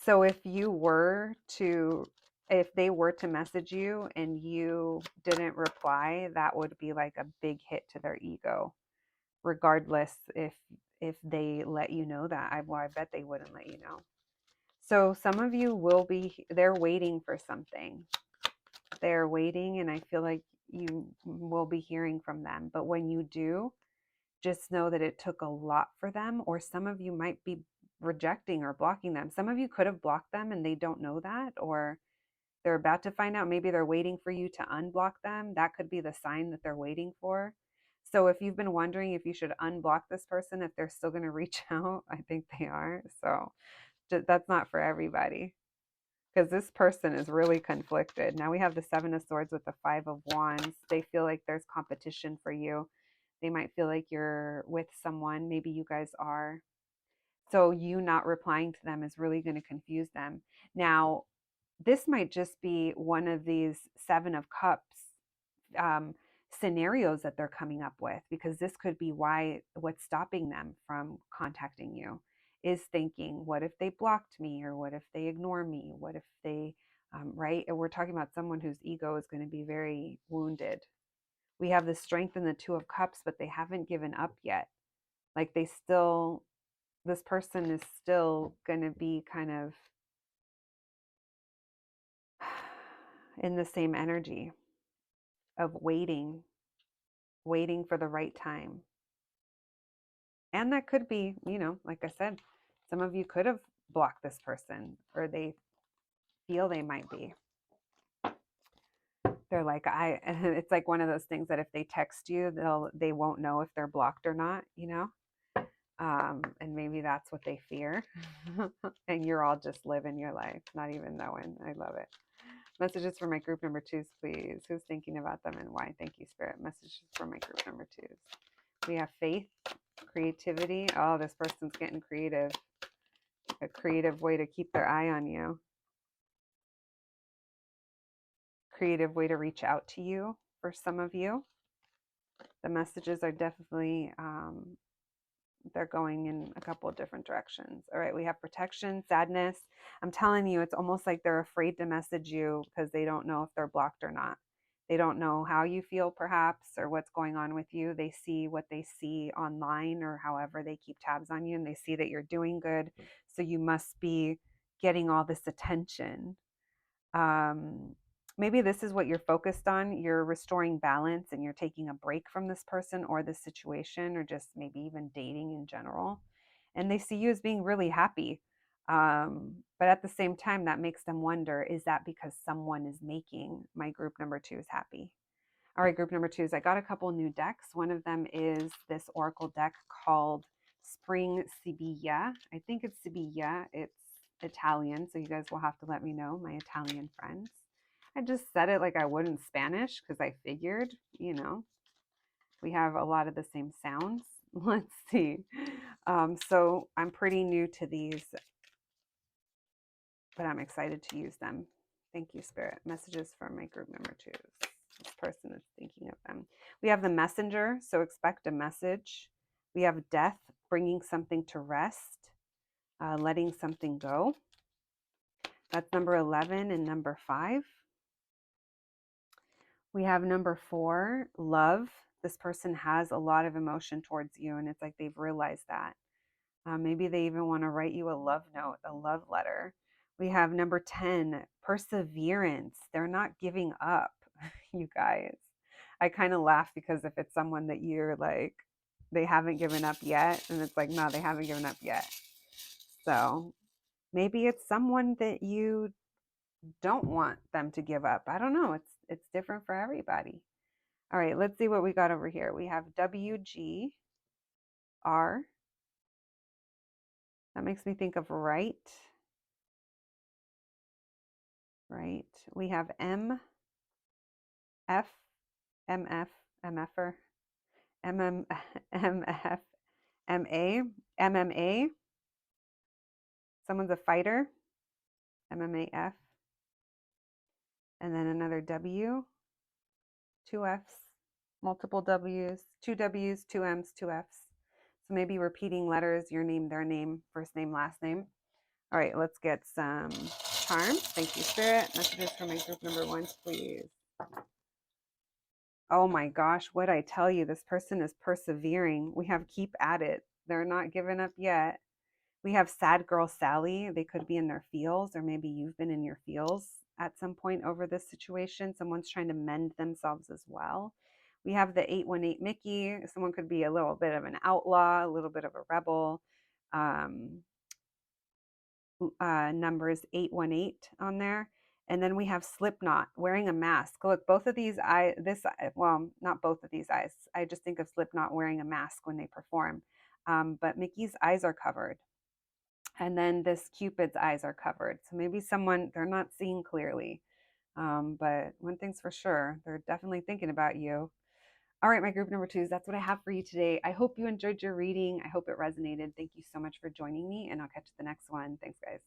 So if they were to message you and you didn't reply, that would be like a big hit to their ego, regardless if they let you know that. I bet they wouldn't let you know. So some of you they're waiting for something. They're waiting, and I feel like you will be hearing from them. But when you do, just know that it took a lot for them, or some of you might be rejecting or blocking them. Some of you could have blocked them and they don't know that, or they're about to find out. Maybe they're waiting for you to unblock them. That could be the sign that they're waiting for. So if you've been wondering if you should unblock this person, if they're still going to reach out, I think they are. So that's not for everybody, because this person is really conflicted. Now we have the 7 of Swords with the 5 of Wands. They feel like there's competition for you. They might feel like you're with someone. Maybe you guys are. So you not replying to them is really going to confuse them. Now, this might just be one of these 7 of Cups scenarios that they're coming up with, because this could be what's stopping them from contacting you is thinking, what if they blocked me, or what if they ignore me, what if they right? And we're talking about someone whose ego is going to be very wounded. We have the Strength and the 2 of Cups, but they haven't given up yet. Like this person is still going to be kind of in the same energy of waiting for the right time. And that could be, like I said, some of you could have blocked this person, or they feel they might be. They're like, it's like one of those things that if they text you, they won't know if they're blocked or not, and maybe that's what they fear. And you're all just living your life, not even knowing. I love it. Messages for my group number twos, please. Who's thinking about them and why? Thank you, Spirit. Messages for my group number twos. We have faith, creativity. Oh, this person's getting creative. A creative way to keep their eye on you. Creative way to reach out to you for some of you. The messages are definitely, they're going in a couple of different directions. All right, we have protection, sadness. I'm telling you, it's almost like they're afraid to message you because they don't know if they're blocked or not. They don't know how you feel, perhaps, or what's going on with you. They see what they see online or however they keep tabs on you, and they see that you're doing good. So you must be getting all this attention. Maybe this is what you're focused on. You're restoring balance and you're taking a break from this person or this situation, or just maybe even dating in general. And they see you as being really happy. But at the same time, that makes them wonder, is that because someone is making my group number twos happy? All right, group number twos, I got a couple new decks. One of them is this oracle deck called Spring Sibilla. I think it's Sibilla. It's Italian, so you guys will have to let me know, my Italian friends. I just said it like I would in Spanish because I figured, we have a lot of the same sounds. Let's see. So I'm pretty new to these, but I'm excited to use them. Thank you, Spirit. Messages from my group number twos. This person is thinking of them. We have the messenger, so expect a message. We have death, bringing something to rest, letting something go. That's number 11 and number 5. We have number 4, love. This person has a lot of emotion towards you, and it's like they've realized that. Maybe they even want to write you a love note, a love letter. We have number 10, perseverance. They're not giving up, you guys. I kind of laugh because if it's someone that you're like, they haven't given up yet, and it's like, no, they haven't given up yet. So maybe it's someone that you don't want them to give up. I don't know. It's different for everybody. All right, let's see what we got over here. We have WGR. That makes me think of right. Right. We have MF, MF, MFer, MM, MF, MA, MMA. Someone's a fighter, MMAF. And then another W, 2 Fs, multiple Ws, 2 Ws, 2 Ms, 2 Fs. So maybe repeating letters, your name, their name, first name, last name. All right, let's get some charms. Thank you, Spirit. Messages for my group number 1s, please. Oh my gosh, what I tell you, this person is persevering. We have keep at it. They're not giving up yet. We have sad girl Sally. They could be in their feels, or maybe you've been in your feels at some point over this situation. Someone's trying to mend themselves as well. We have the 818 Mickey. Someone could be a little bit of an outlaw, a little bit of a rebel. Numbers 818 on there. And then we have Slipknot wearing a mask. Look, both of these not both of these eyes. I just think of Slipknot wearing a mask when they perform. But Mickey's eyes are covered. And then this Cupid's eyes are covered. So maybe they're not seeing clearly. But one thing's for sure, they're definitely thinking about you. All right, my group number 2s, that's what I have for you today. I hope you enjoyed your reading. I hope it resonated. Thank you so much for joining me, and I'll catch you the next one. Thanks, guys.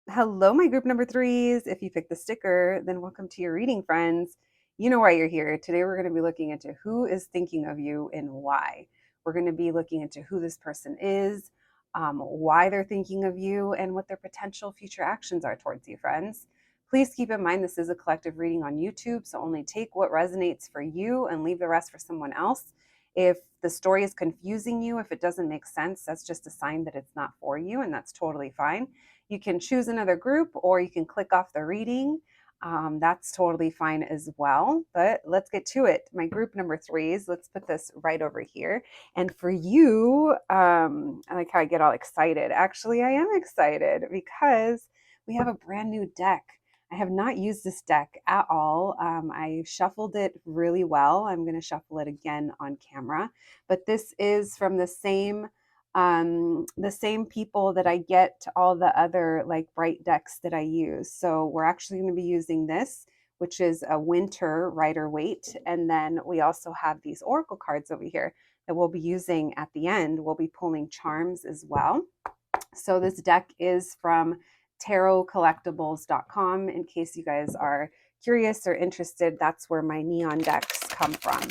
Hello, my group number 3s. If you picked the sticker, then welcome to your reading, friends. You know why you're here. Today, we're going to be looking into who is thinking of you and why. We're going to be looking into who this person is, why they're thinking of you, and what their potential future actions are towards you, friends. Please keep in mind this is a collective reading on YouTube, so only take what resonates for you and leave the rest for someone else. If the story is confusing you, if it doesn't make sense, that's just a sign that it's not for you, and that's totally fine. You can choose another group or you can click off the reading. That's totally fine as well. But let's get to it. My group number threes, let's put this right over here. And for you, I like how I get all excited. Actually, I am excited because we have a brand new deck. I have not used this deck at all. I shuffled it really well. I'm going to shuffle it again on camera. But this is from the same people that I get all the other like bright decks that I use. So we're actually going to be using this, which is a winter Rider Waite. And then we also have these Oracle cards over here that we'll be using at the end. We'll be pulling charms as well. So this deck is from tarotcollectibles.com. In case you guys are curious or interested, that's where my neon decks come from.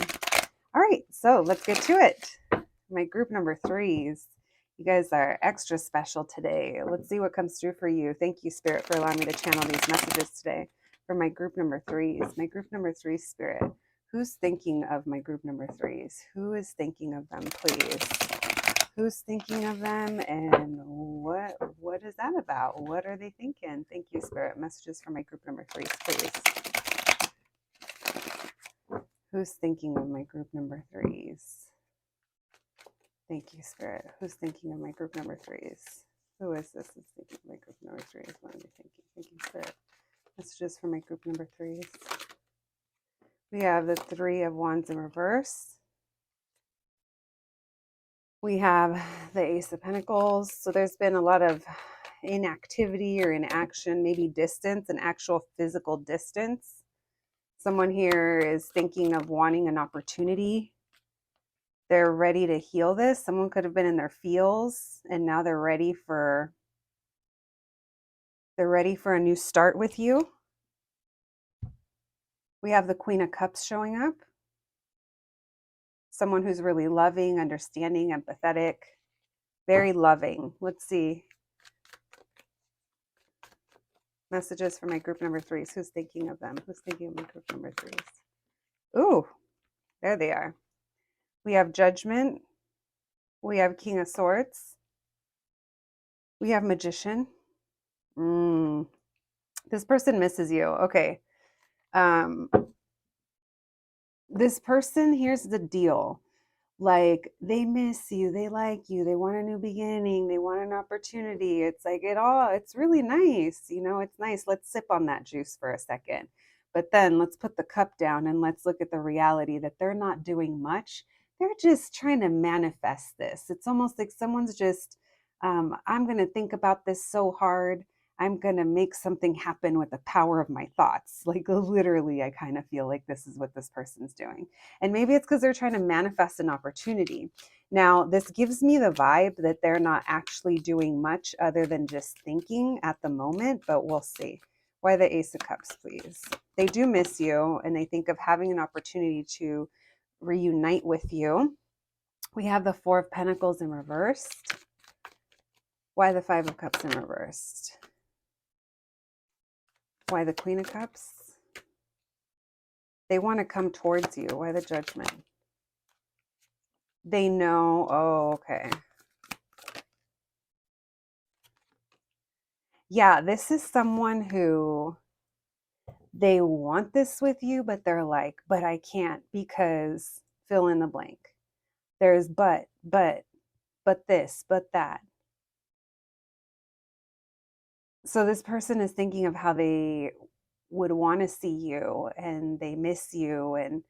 All right, so let's get to it. My group number threes. You guys are extra special today. Let's see what comes through for you. Thank you, Spirit, for allowing me to channel these messages today for my group number threes. My group number three, Spirit. Who's thinking of my group number threes? Who is thinking of them, please? Who's thinking of them, and what is that about? What are they thinking? Thank you, Spirit. Messages for my group number threes, please. Who's thinking of my group number threes? Thank you, Spirit. Who's thinking of my group number threes? Who is this that's thinking of my group number threes? What are they thinking? Thank you, Spirit. Messages for my group number threes. We have the Three of Wands in reverse. We have the Ace of Pentacles. So there's been a lot of inactivity or inaction, maybe distance, an actual physical distance. Someone here is thinking of wanting an opportunity. They're ready to heal this. Someone could have been in their feels and now they're ready for a new start with you. We have the Queen of Cups showing up. Someone who's really loving, understanding, empathetic, very loving. Let's see. Messages for my group number threes. Who's thinking of them? Who's thinking of my group number threes? Ooh, there they are. We have Judgment. We have King of Swords. We have Magician. This person misses you. Okay. This person, here's the deal. Like, they miss you, they like you, they want a new beginning, they want an opportunity. It's like it's really nice. It's nice. Let's sip on that juice for a second. But then let's put the cup down and let's look at the reality that they're not doing much. They're just trying to manifest this. It's almost like someone's just, I'm going to think about this so hard. I'm going to make something happen with the power of my thoughts. Like, literally, I kind of feel like this is what this person's doing. And maybe it's because they're trying to manifest an opportunity. Now, this gives me the vibe that they're not actually doing much other than just thinking at the moment, but we'll see. Why the Ace of Cups, please? They do miss you, and they think of having an opportunity to reunite with you. We have the Four of Pentacles in reversed. Why the Five of Cups in reversed? Why the Queen of Cups? They want to come towards you. Why the Judgment? They know. Oh, okay. Yeah, this is someone who they want this with you, but they're like, but I can't because fill in the blank. There's but this, but that. So this person is thinking of how they would want to see you and they miss you and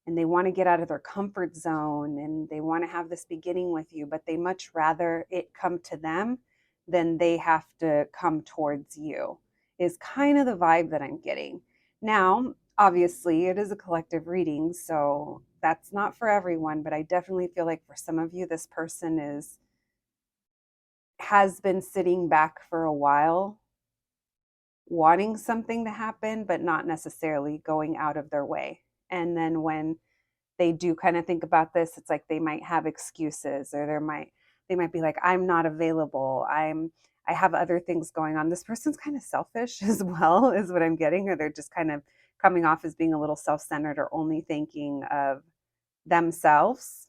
they want to get out of their comfort zone and they want to have this beginning with you, but they much rather it come to them than they have to come towards you, is kind of the vibe that I'm getting. Now, obviously, it is a collective reading, so that's not for everyone, but I definitely feel like for some of you, this person has been sitting back for a while, wanting something to happen, but not necessarily going out of their way. And then when they do kind of think about this, it's like they might have excuses, or they might be like, I'm not available. I have other things going on. This person's kind of selfish as well, is what I'm getting, or they're just kind of coming off as being a little self-centered or only thinking of themselves.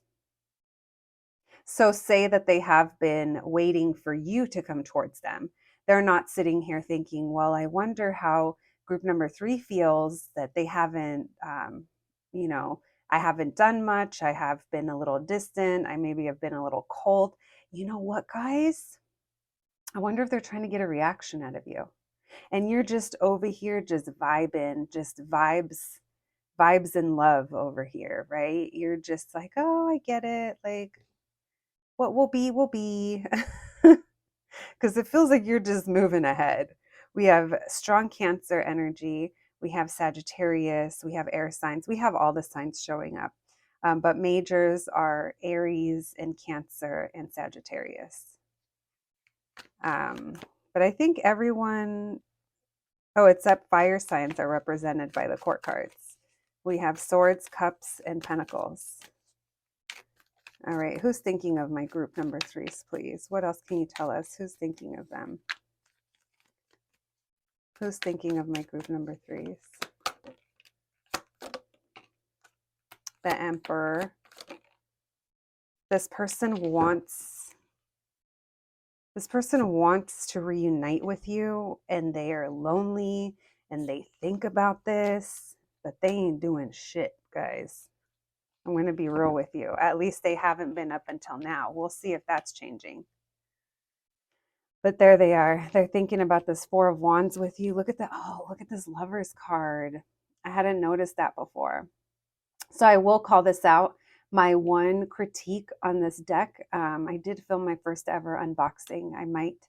So say that they have been waiting for you to come towards them. They're not sitting here thinking, well, I wonder how group number 3 feels that they haven't, I haven't done much. I have been a little distant. I maybe have been a little cold. You know what, guys? I wonder if they're trying to get a reaction out of you. And you're just over here, just vibing, just vibes and love over here, right? You're just like, oh, I get it. Like, what will be, will be. Because it feels like you're just moving ahead. We have strong Cancer energy. We have Sagittarius. We have air signs. We have all the signs showing up. But majors are Aries and Cancer and Sagittarius. But I think everyone, except fire signs are represented by the court cards. We have swords, cups, and pentacles. All right, who's thinking of my group number 3s, please? What else can you tell us? Who's thinking of them? Who's thinking of my group number 3s? The Emperor. This person wants to reunite with you, and they are lonely and they think about this, but they ain't doing shit, guys. I'm going to be real with you. At least they haven't been up until now. We'll see if that's changing. But there they are. They're thinking about this 4 of Wands with you. Look at that. Oh, look at this Lover's card. I hadn't noticed that before. So I will call this out. My one critique on this deck, I did film my first ever unboxing. I might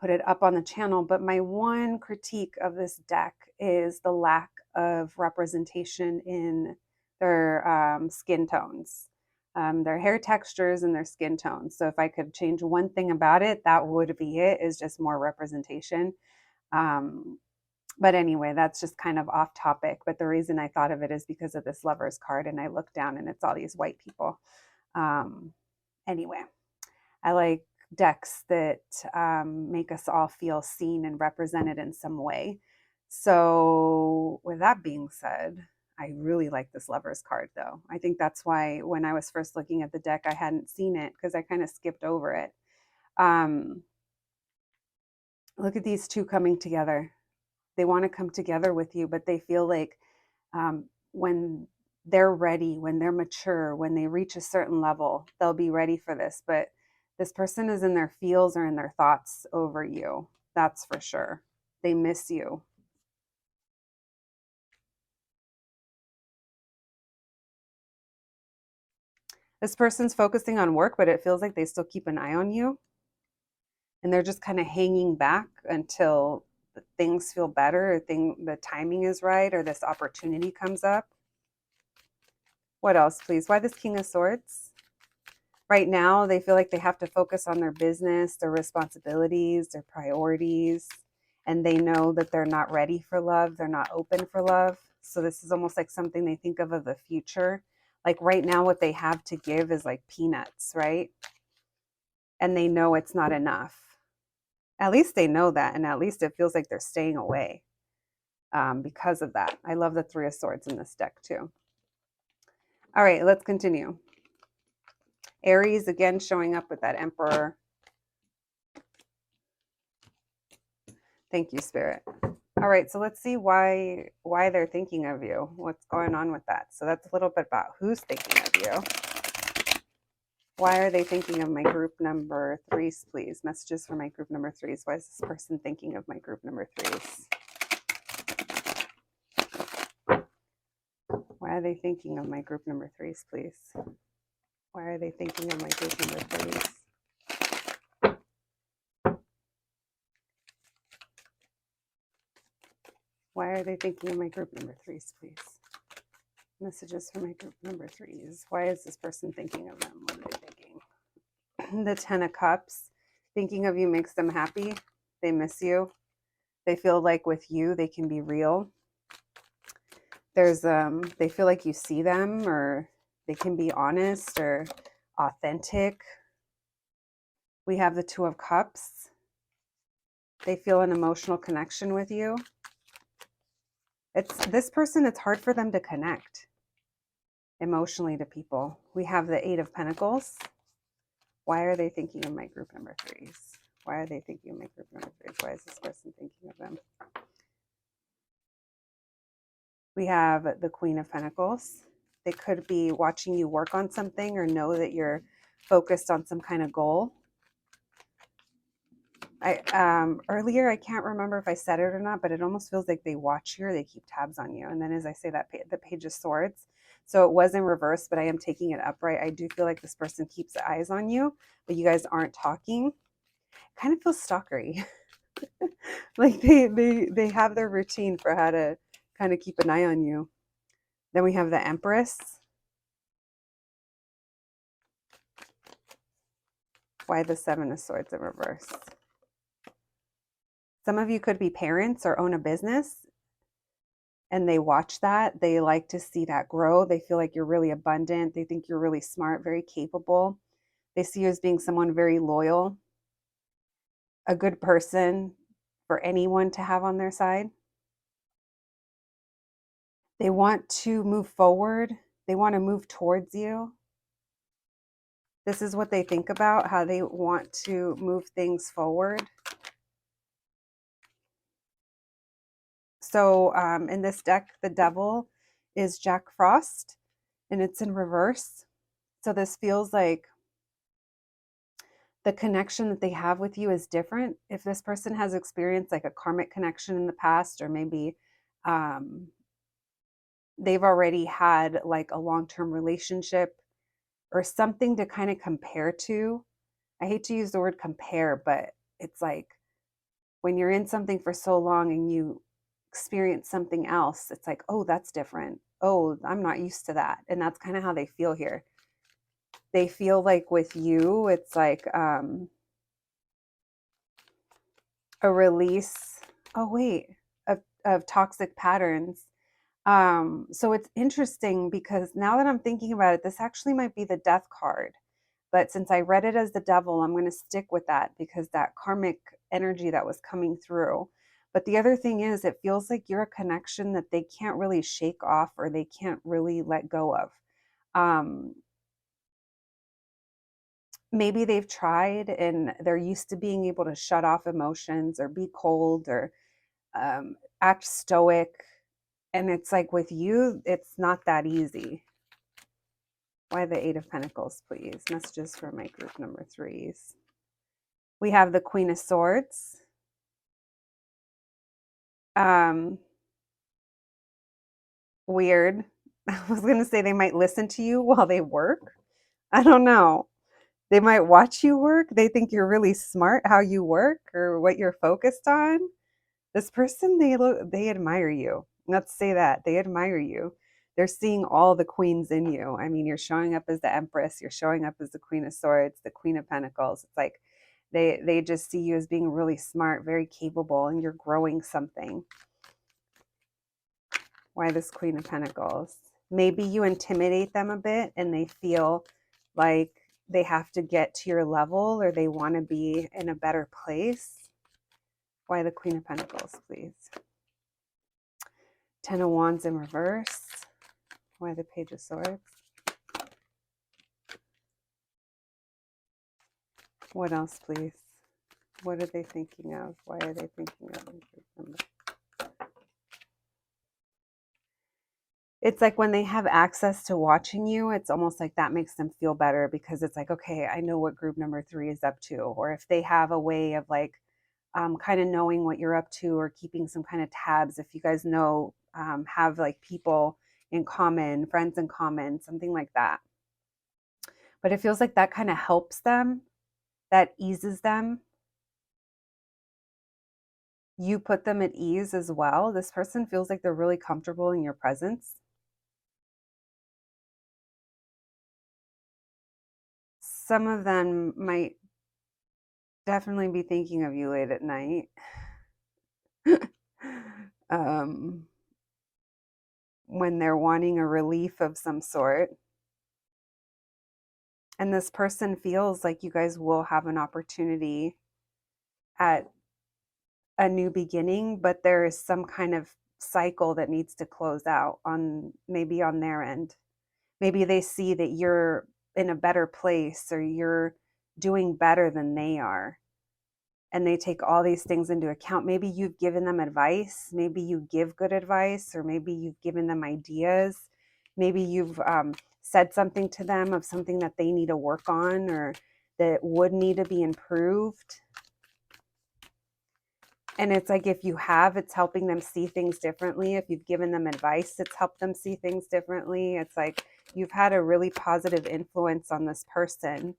put it up on the channel, but my one critique of this deck is the lack of representation in their skin tones, their hair textures and their skin tones. So if I could change one thing about it, that would be it, is just more representation. But anyway, that's just kind of off topic. But the reason I thought of it is because of this Lover's card, and I looked down and it's all these white people. Anyway, I like decks that make us all feel seen and represented in some way. So with that being said, I really like this Lover's card, though. I think that's why when I was first looking at the deck, I hadn't seen it because I kind of skipped over it. Look at these two coming together. They want to come together with you, but they feel like when they're ready, when they're mature, when they reach a certain level, they'll be ready for this. But this person is in their feels or in their thoughts over you. That's for sure. They miss you. This person's focusing on work, but it feels like they still keep an eye on you. And they're just kind of hanging back until things feel better, or the timing is right, or this opportunity comes up. What else, please? Why this King of Swords? Right now, they feel like they have to focus on their business, their responsibilities, their priorities, and they know that they're not ready for love. They're not open for love. So this is almost like something they think of the future. Like right now, what they have to give is like peanuts, right? And they know it's not enough. At least they know that, and at least it feels like they're staying away because of that. I love the 3 of Swords in this deck too. All right, let's continue. Aries, again, showing up with that Emperor. Thank you, Spirit. All right, so let's see why they're thinking of you. What's going on with that? So that's a little bit about who's thinking of you. Why are they thinking of my group number 3s, please? Messages for my group number 3s. Why is this person thinking of my group number 3s? Why are they thinking of my group number 3s, please? Why are they thinking of my group number 3s? Why are they thinking of my group number 3s, please? Messages for my group number 3s. Why is this person thinking of them? What are they thinking? The 10 of Cups. Thinking of you makes them happy. They miss you. They feel like with you, they can be real. There's, they feel like you see them, or they can be honest or authentic. We have the 2 of Cups. They feel an emotional connection with you. This person, it's hard for them to connect emotionally to people. We have the 8 of Pentacles. Why are they thinking of my group number 3s? Why are they thinking of my group number 3s? Why is this person thinking of them? We have the Queen of Pentacles. They could be watching you work on something or know that you're focused on some kind of goal. Earlier, I can't remember if I said it or not, but it almost feels like they watch you or they keep tabs on you. And then as I say that, the Page of Swords. So it was in reverse, but I am taking it upright. I do feel like this person keeps eyes on you, but you guys aren't talking. It kind of feels stalkery. Like they have their routine for how to kind of keep an eye on you. Then we have the Empress. Why the Seven of Swords in reverse? Some of you could be parents or own a business and they watch that. They like to see that grow. They feel like you're really abundant. They think you're really smart, very capable. They see you as being someone very loyal, a good person for anyone to have on their side. They want to move forward. They want to move towards you. This is what they think about, how they want to move things forward. So in this deck, the Devil is Jack Frost, and it's in reverse. So this feels like the connection that they have with you is different. If this person has experienced like a karmic connection in the past, or maybe they've already had like a long-term relationship or something to kind of compare to. I hate to use the word compare, but it's like when you're in something for so long and you experience something else, it's like, oh, that's different. Oh, I'm not used to that. And that's kind of how they feel here. They feel like with you, it's like a release. Oh, wait, of toxic patterns. So it's interesting because now that I'm thinking about it, this actually might be the Death card. But since I read it as the Devil, I'm going to stick with that because that karmic energy that was coming through. But the other thing is, it feels like you're a connection that they can't really shake off or they can't really let go of. Maybe they've tried and they're used to being able to shut off emotions or be cold or act stoic. And it's like with you, it's not that easy. Why the Eight of Pentacles, please? Messages for my group number 3s. We have the Queen of Swords. Weird. I was going to say they might listen to you while they work. I don't know. They might watch you work. They think you're really smart how you work or what you're focused on. This person, they admire you. Let's say that. They admire you. They're seeing all the queens in you. I mean, you're showing up as the Empress, you're showing up as the Queen of Swords, the Queen of Pentacles. It's like they just see you as being really smart, very capable, and you're growing something. Why this Queen of Pentacles? Maybe you intimidate them a bit and they feel like they have to get to your level or they want to be in a better place. Why the Queen of Pentacles, please? Ten of Wands in reverse. Why the Page of Swords? What else, please? What are they thinking of? Why are they thinking of? It's like when they have access to watching you, it's almost like that makes them feel better because it's like, okay, I know what group number 3 is up to. Or if they have a way of like kind of knowing what you're up to or keeping some kind of tabs, if you guys know, have like people in common, friends in common, something like that. But it feels like that kind of helps them, that eases them. You put them at ease as well. This person feels like they're really comfortable in your presence. Some of them might definitely be thinking of you late at night. When they're wanting a relief of some sort. And this person feels like you guys will have an opportunity at a new beginning, but there is some kind of cycle that needs to close out on maybe on their end. Maybe they see that you're in a better place or you're doing better than they are. and they take all these things into account. Maybe you've given them advice, maybe you give good advice, or maybe you've given them ideas. Maybe you've said something to them of something that they need to work on or that would need to be improved. And it's like, if you have, it's helping them see things differently. If you've given them advice, it's helped them see things differently. It's like you've had a really positive influence on this person.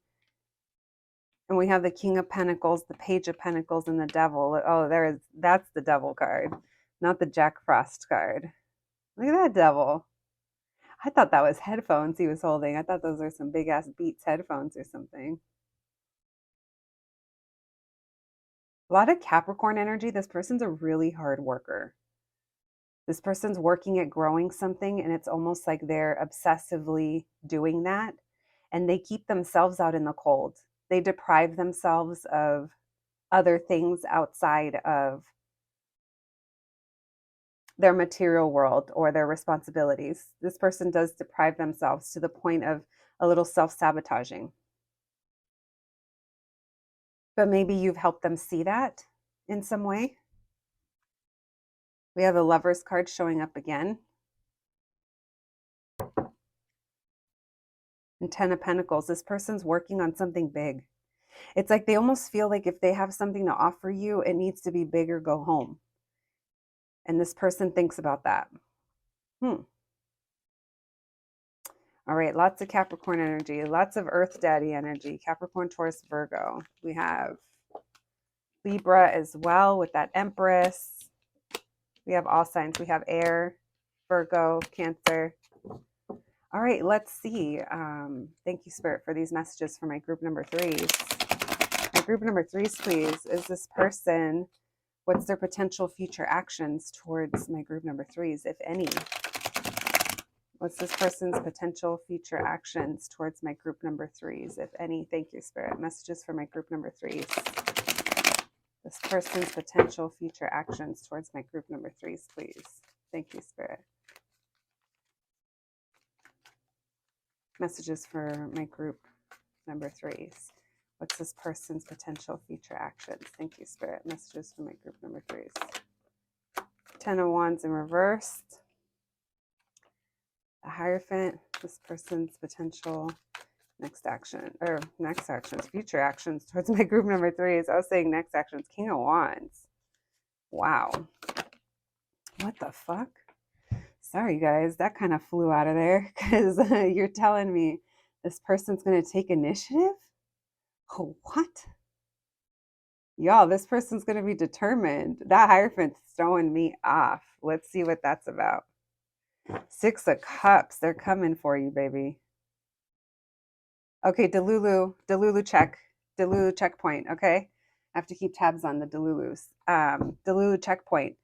And we have the King of Pentacles, the Page of Pentacles, and the Devil. Oh, that's the Devil card, not the Jack Frost card. Look at that Devil. I thought that was headphones he was holding. I thought those are some big ass Beats headphones or something. A lot of Capricorn energy. This person's a really hard worker. This person's working at growing something, and it's almost like they're obsessively doing that. And they keep themselves out in the cold. They deprive themselves of other things outside of their material world or their responsibilities. This person does deprive themselves to the point of a little self-sabotaging. But maybe you've helped them see that in some way. We have the Lover's card showing up again. And Ten of Pentacles. This person's working on something big. It's like they almost feel like if they have something to offer you, it needs to be big or go home. And this person thinks about that. All right, lots of Capricorn energy, lots of Earth Daddy energy, Capricorn, Taurus, Virgo. We have Libra as well with that Empress. We have all signs. We have air, Virgo, Cancer. All right, let's see. Thank you, Spirit, for these messages for my group number threes. My group number threes, please. Is this person, what's their potential future actions towards my group number threes, if any? What's this person's potential future actions towards my group number threes, if any? Thank you, Spirit. Messages for my group number threes. This person's potential future actions towards my group number threes, please. Thank you, Spirit. Messages for my group number threes. What's this person's potential future actions? Thank you, Spirit. Messages for my group number threes. Ten of Wands in reverse. The Hierophant. This person's potential future actions towards my group number threes. I was saying next actions. King of Wands. Wow. What the fuck? Sorry, guys. That kind of flew out of there because you're telling me this person's going to take initiative? Oh, what? Y'all, this person's going to be determined. That Hierophant's throwing me off. Let's see what that's about. Six of Cups. They're coming for you, baby. Okay, Delulu checkpoint, okay? I have to keep tabs on the Delulus. Delulu checkpoint.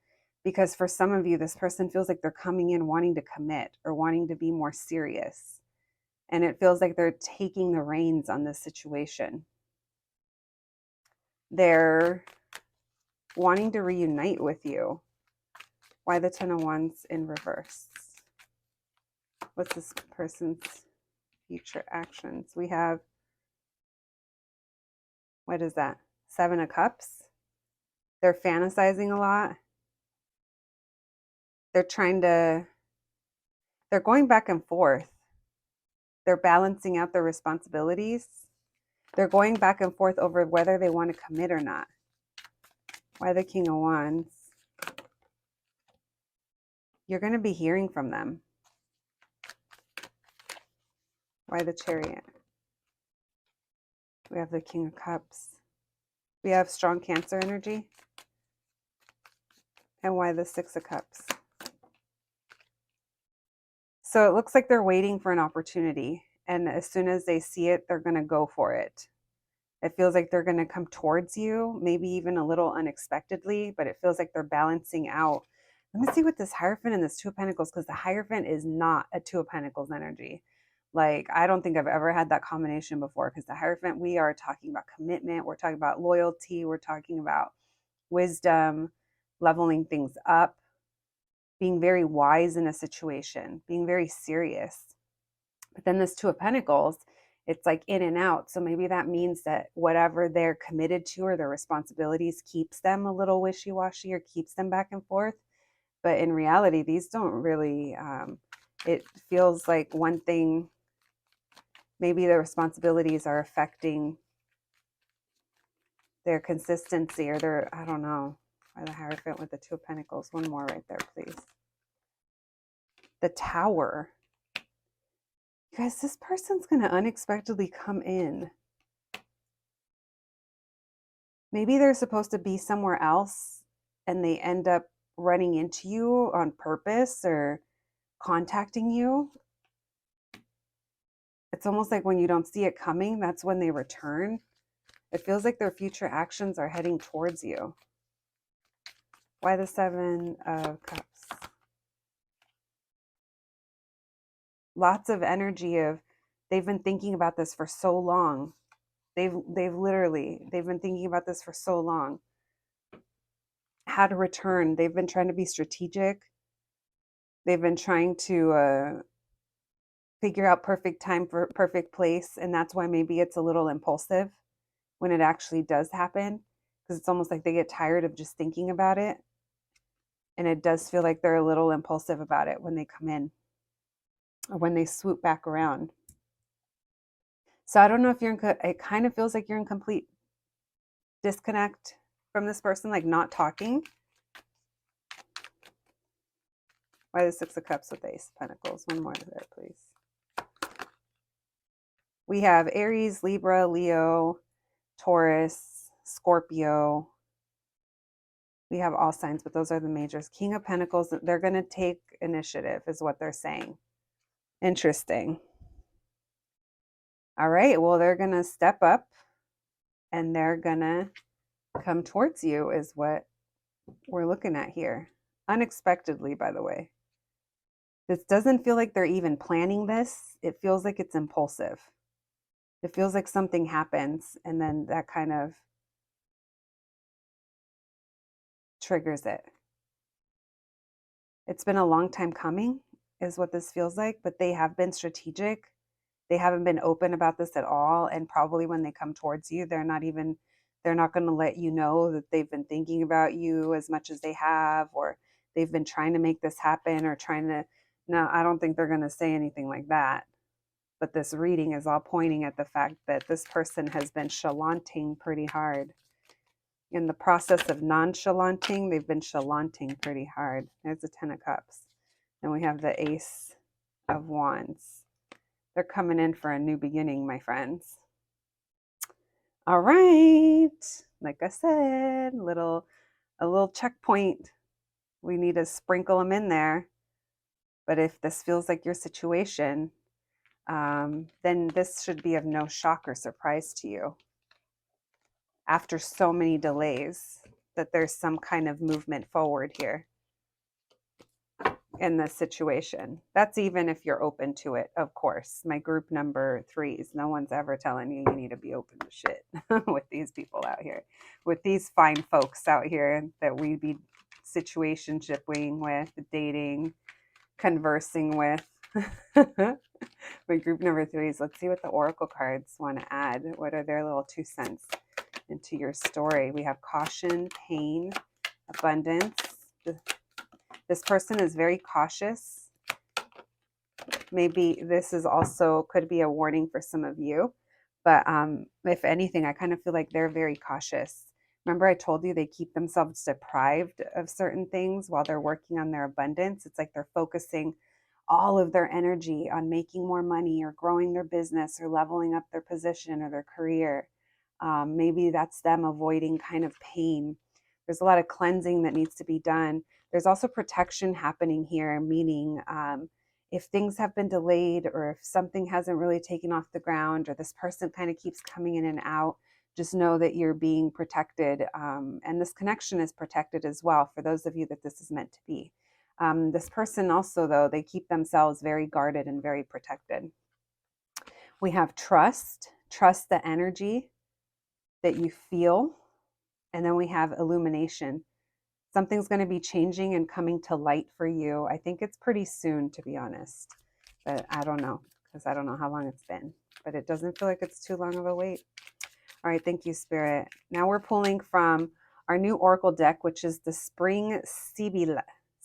Because for some of you, this person feels like they're coming in wanting to commit or wanting to be more serious. And it feels like they're taking the reins on this situation. They're wanting to reunite with you. Why the Ten of Wands in reverse? What's this person's future actions? We have, what is that? Seven of Cups. They're fantasizing a lot. They're going back and forth. They're balancing out their responsibilities. They're going back and forth over whether they want to commit or not. Why the King of Wands? You're going to be hearing from them. Why the Chariot? We have the King of Cups. We have strong Cancer energy. And why the Six of Cups? So it looks like they're waiting for an opportunity. And as soon as they see it, they're going to go for it. It feels like they're going to come towards you, maybe even a little unexpectedly, but it feels like they're balancing out. Let me see what this Hierophant and this Two of Pentacles, because the Hierophant is not a Two of Pentacles energy. Like, I don't think I've ever had that combination before, because the Hierophant, we are talking about commitment. We're talking about loyalty. We're talking about wisdom, leveling things up, being very wise in a situation, being very serious. But then this Two of Pentacles It's like in and out. So maybe that means that whatever they're committed to or their responsibilities keeps them a little wishy-washy or keeps them back and forth. But in reality, these don't really, it feels like one thing, maybe the responsibilities are affecting their consistency or their, I don't know, or the Hierophant with the Two of Pentacles. One more right there, please. The Tower. You guys, this person's going to unexpectedly come in. Maybe they're supposed to be somewhere else and they end up running into you on purpose or contacting you. It's almost like when you don't see it coming, that's when they return. It feels like their future actions are heading towards you. Why the Seven of Cups? Lots of energy of they've been thinking about this for so long. They've been thinking about this for so long. How to return. They've been trying to be strategic. They've been trying to figure out perfect time for perfect place. And that's why maybe it's a little impulsive when it actually does happen. Because it's almost like they get tired of just thinking about it. And it does feel like they're a little impulsive about it when they come in or when they swoop back around. So I don't know if it kind of feels like you're in complete disconnect from this person, like not talking. Why the Six of Cups with the Ace of Pentacles? One more there, please. We have Aries, Libra, Leo, Taurus, Scorpio. We have all signs, but those are the majors. King of Pentacles, they're going to take initiative is what they're saying. Interesting. All right, well, they're going to step up and they're going to come towards you is what we're looking at here. Unexpectedly, by the way. This doesn't feel like they're even planning this. It feels like it's impulsive. It feels like something happens and then that kind of triggers it. It's been a long time coming is what this feels like, but they have been strategic. They haven't been open about this at all. And probably when they come towards you, they're not going to let you know that they've been thinking about you as much as they have, or they've been trying to make this happen or no, I don't think they're going to say anything like that. But this reading is all pointing at the fact that this person has been chalanting pretty hard. In the process of nonchalanting, they've been chalanting pretty hard. There's the Ten of Cups. And we have the Ace of Wands. They're coming in for a new beginning, my friends. All right. Like I said, a little checkpoint. We need to sprinkle them in there. But if this feels like your situation, then this should be of no shock or surprise to you. After so many delays, that there's some kind of movement forward here in this situation. That's even if you're open to it, of course. My group number 3s, no one's ever telling you you need to be open to shit with these people out here, with these fine folks out here that we be situationshiping with, dating, conversing with. My group number 3s, let's see what the oracle cards want to add. What are their little 2 cents into your story? We have caution, pain, abundance. This person is very cautious. Maybe this is also could be a warning for some of you. But if anything, I kind of feel like they're very cautious. Remember I told you they keep themselves deprived of certain things while they're working on their abundance. It's like they're focusing all of their energy on making more money or growing their business or leveling up their position or their career. Maybe that's them avoiding kind of pain. There's a lot of cleansing that needs to be done. There's also protection happening here, meaning if things have been delayed or if something hasn't really taken off the ground or this person kind of keeps coming in and out, just know that you're being protected. And this connection is protected as well for those of you that this is meant to be. This person also, though, they keep themselves very guarded and very protected. We have trust the energy that you feel. And then we have illumination. Something's going to be changing and coming to light for you. I think it's pretty soon, to be honest. But I don't know, because I don't know how long it's been. but it doesn't feel like it's too long of a wait. All right, thank you, Spirit. Now we're pulling from our new Oracle deck, which is the Spring Sibylla.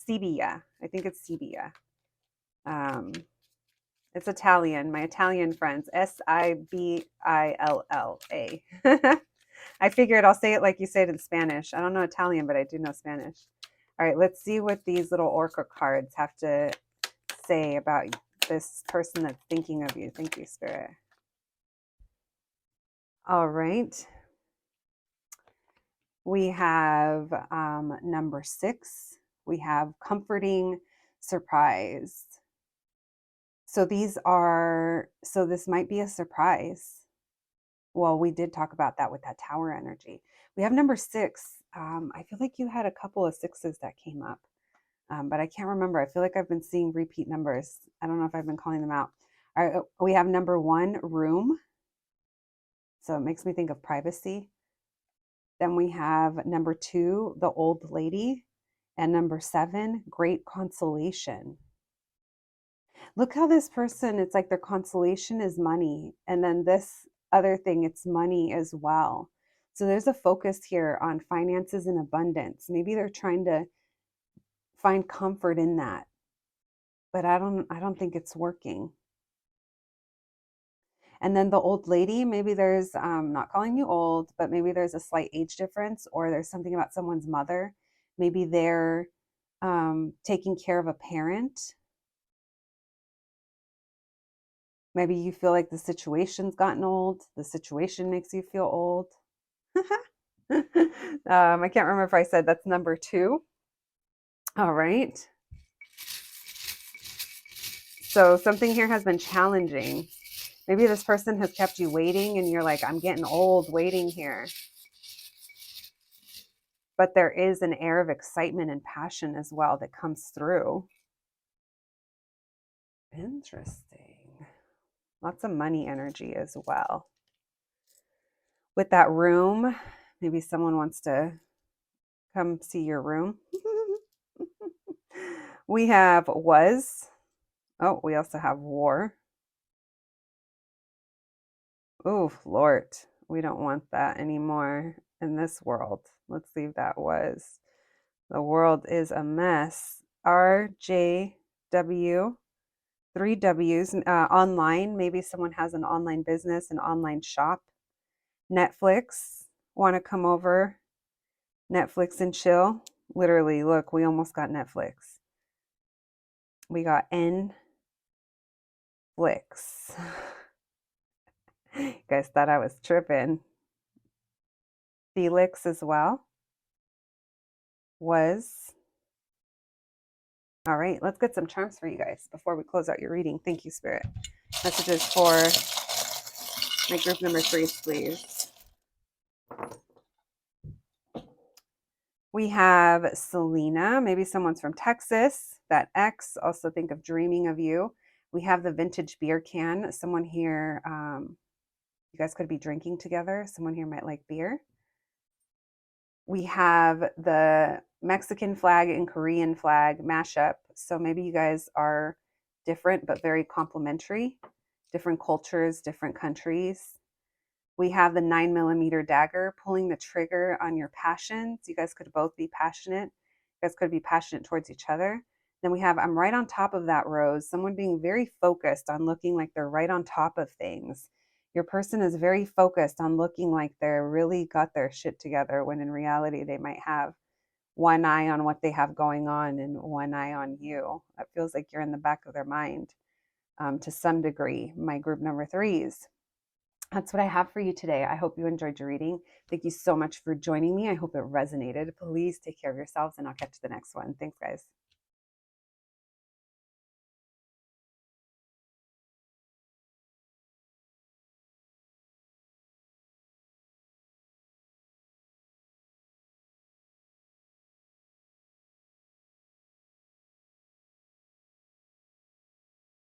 I think it's Sibylla. It's Italian, my Italian friends, Sibilla. I figured I'll say it like you say it in Spanish. I don't know Italian, but I do know Spanish. All right, let's see what these little Oracle cards have to say about this person that's thinking of you. Thank you, Spirit. All right. We have number 6. We have comforting surprise. So this might be a surprise. Well, we did talk about that with that tower energy. We have number 6. I feel like you had a couple of 6s that came up, but I can't remember. I feel like I've been seeing repeat numbers. I don't know if I've been calling them out. All right, we have number 1, room. So it makes me think of privacy. Then we have number 2, the old lady. And number 7, great consolation. Look how this person, it's like their consolation is money. And then this other thing, it's money as well. So there's a focus here on finances and abundance. Maybe they're trying to find comfort in that. But I don't think it's working. And then the old lady, maybe there's, not calling you old, but maybe there's a slight age difference, or there's something about someone's mother. Maybe they're taking care of a parent. Maybe you feel like the situation's gotten old. The situation makes you feel old. I can't remember if I said that's number 2. All right. So something here has been challenging. Maybe this person has kept you waiting and you're like, I'm getting old waiting here. But there is an air of excitement and passion as well that comes through. Interesting. Lots of money energy as well. With that room, maybe someone wants to come see your room. We have was. Oh, we also have war. Oh, Lord, we don't want that anymore in this world. Let's leave that was. The world is a mess. RJW, 3 W's, online. Maybe someone has an online business, an online shop. Netflix, want to come over? Netflix and chill. Literally, look, we almost got Netflix. We got Netflix. You guys thought I was tripping. Felix as well. Was. All right, let's get some charms for you guys before we close out your reading. Thank you, Spirit. Messages for my group number 3s, please. We have Selena. Maybe someone's from Texas. That X. Also think of dreaming of you. We have the vintage beer can. Someone here, you guys could be drinking together. Someone here might like beer. We have the Mexican flag and Korean flag mashup. So maybe you guys are different, but very complementary. Different cultures, different countries. We have the 9mm dagger, pulling the trigger on your passions. You guys could both be passionate. You guys could be passionate towards each other. Then we have, I'm right on top of that rose. Someone being very focused on looking like they're right on top of things. Your person is very focused on looking like they're really got their shit together, when in reality they might have one eye on what they have going on and one eye on you. It feels like you're in the back of their mind to some degree. My group number 3s. That's what I have for you today. I hope you enjoyed your reading. Thank you so much for joining me. I hope it resonated. Please take care of yourselves, and I'll catch you the next one. Thanks, guys.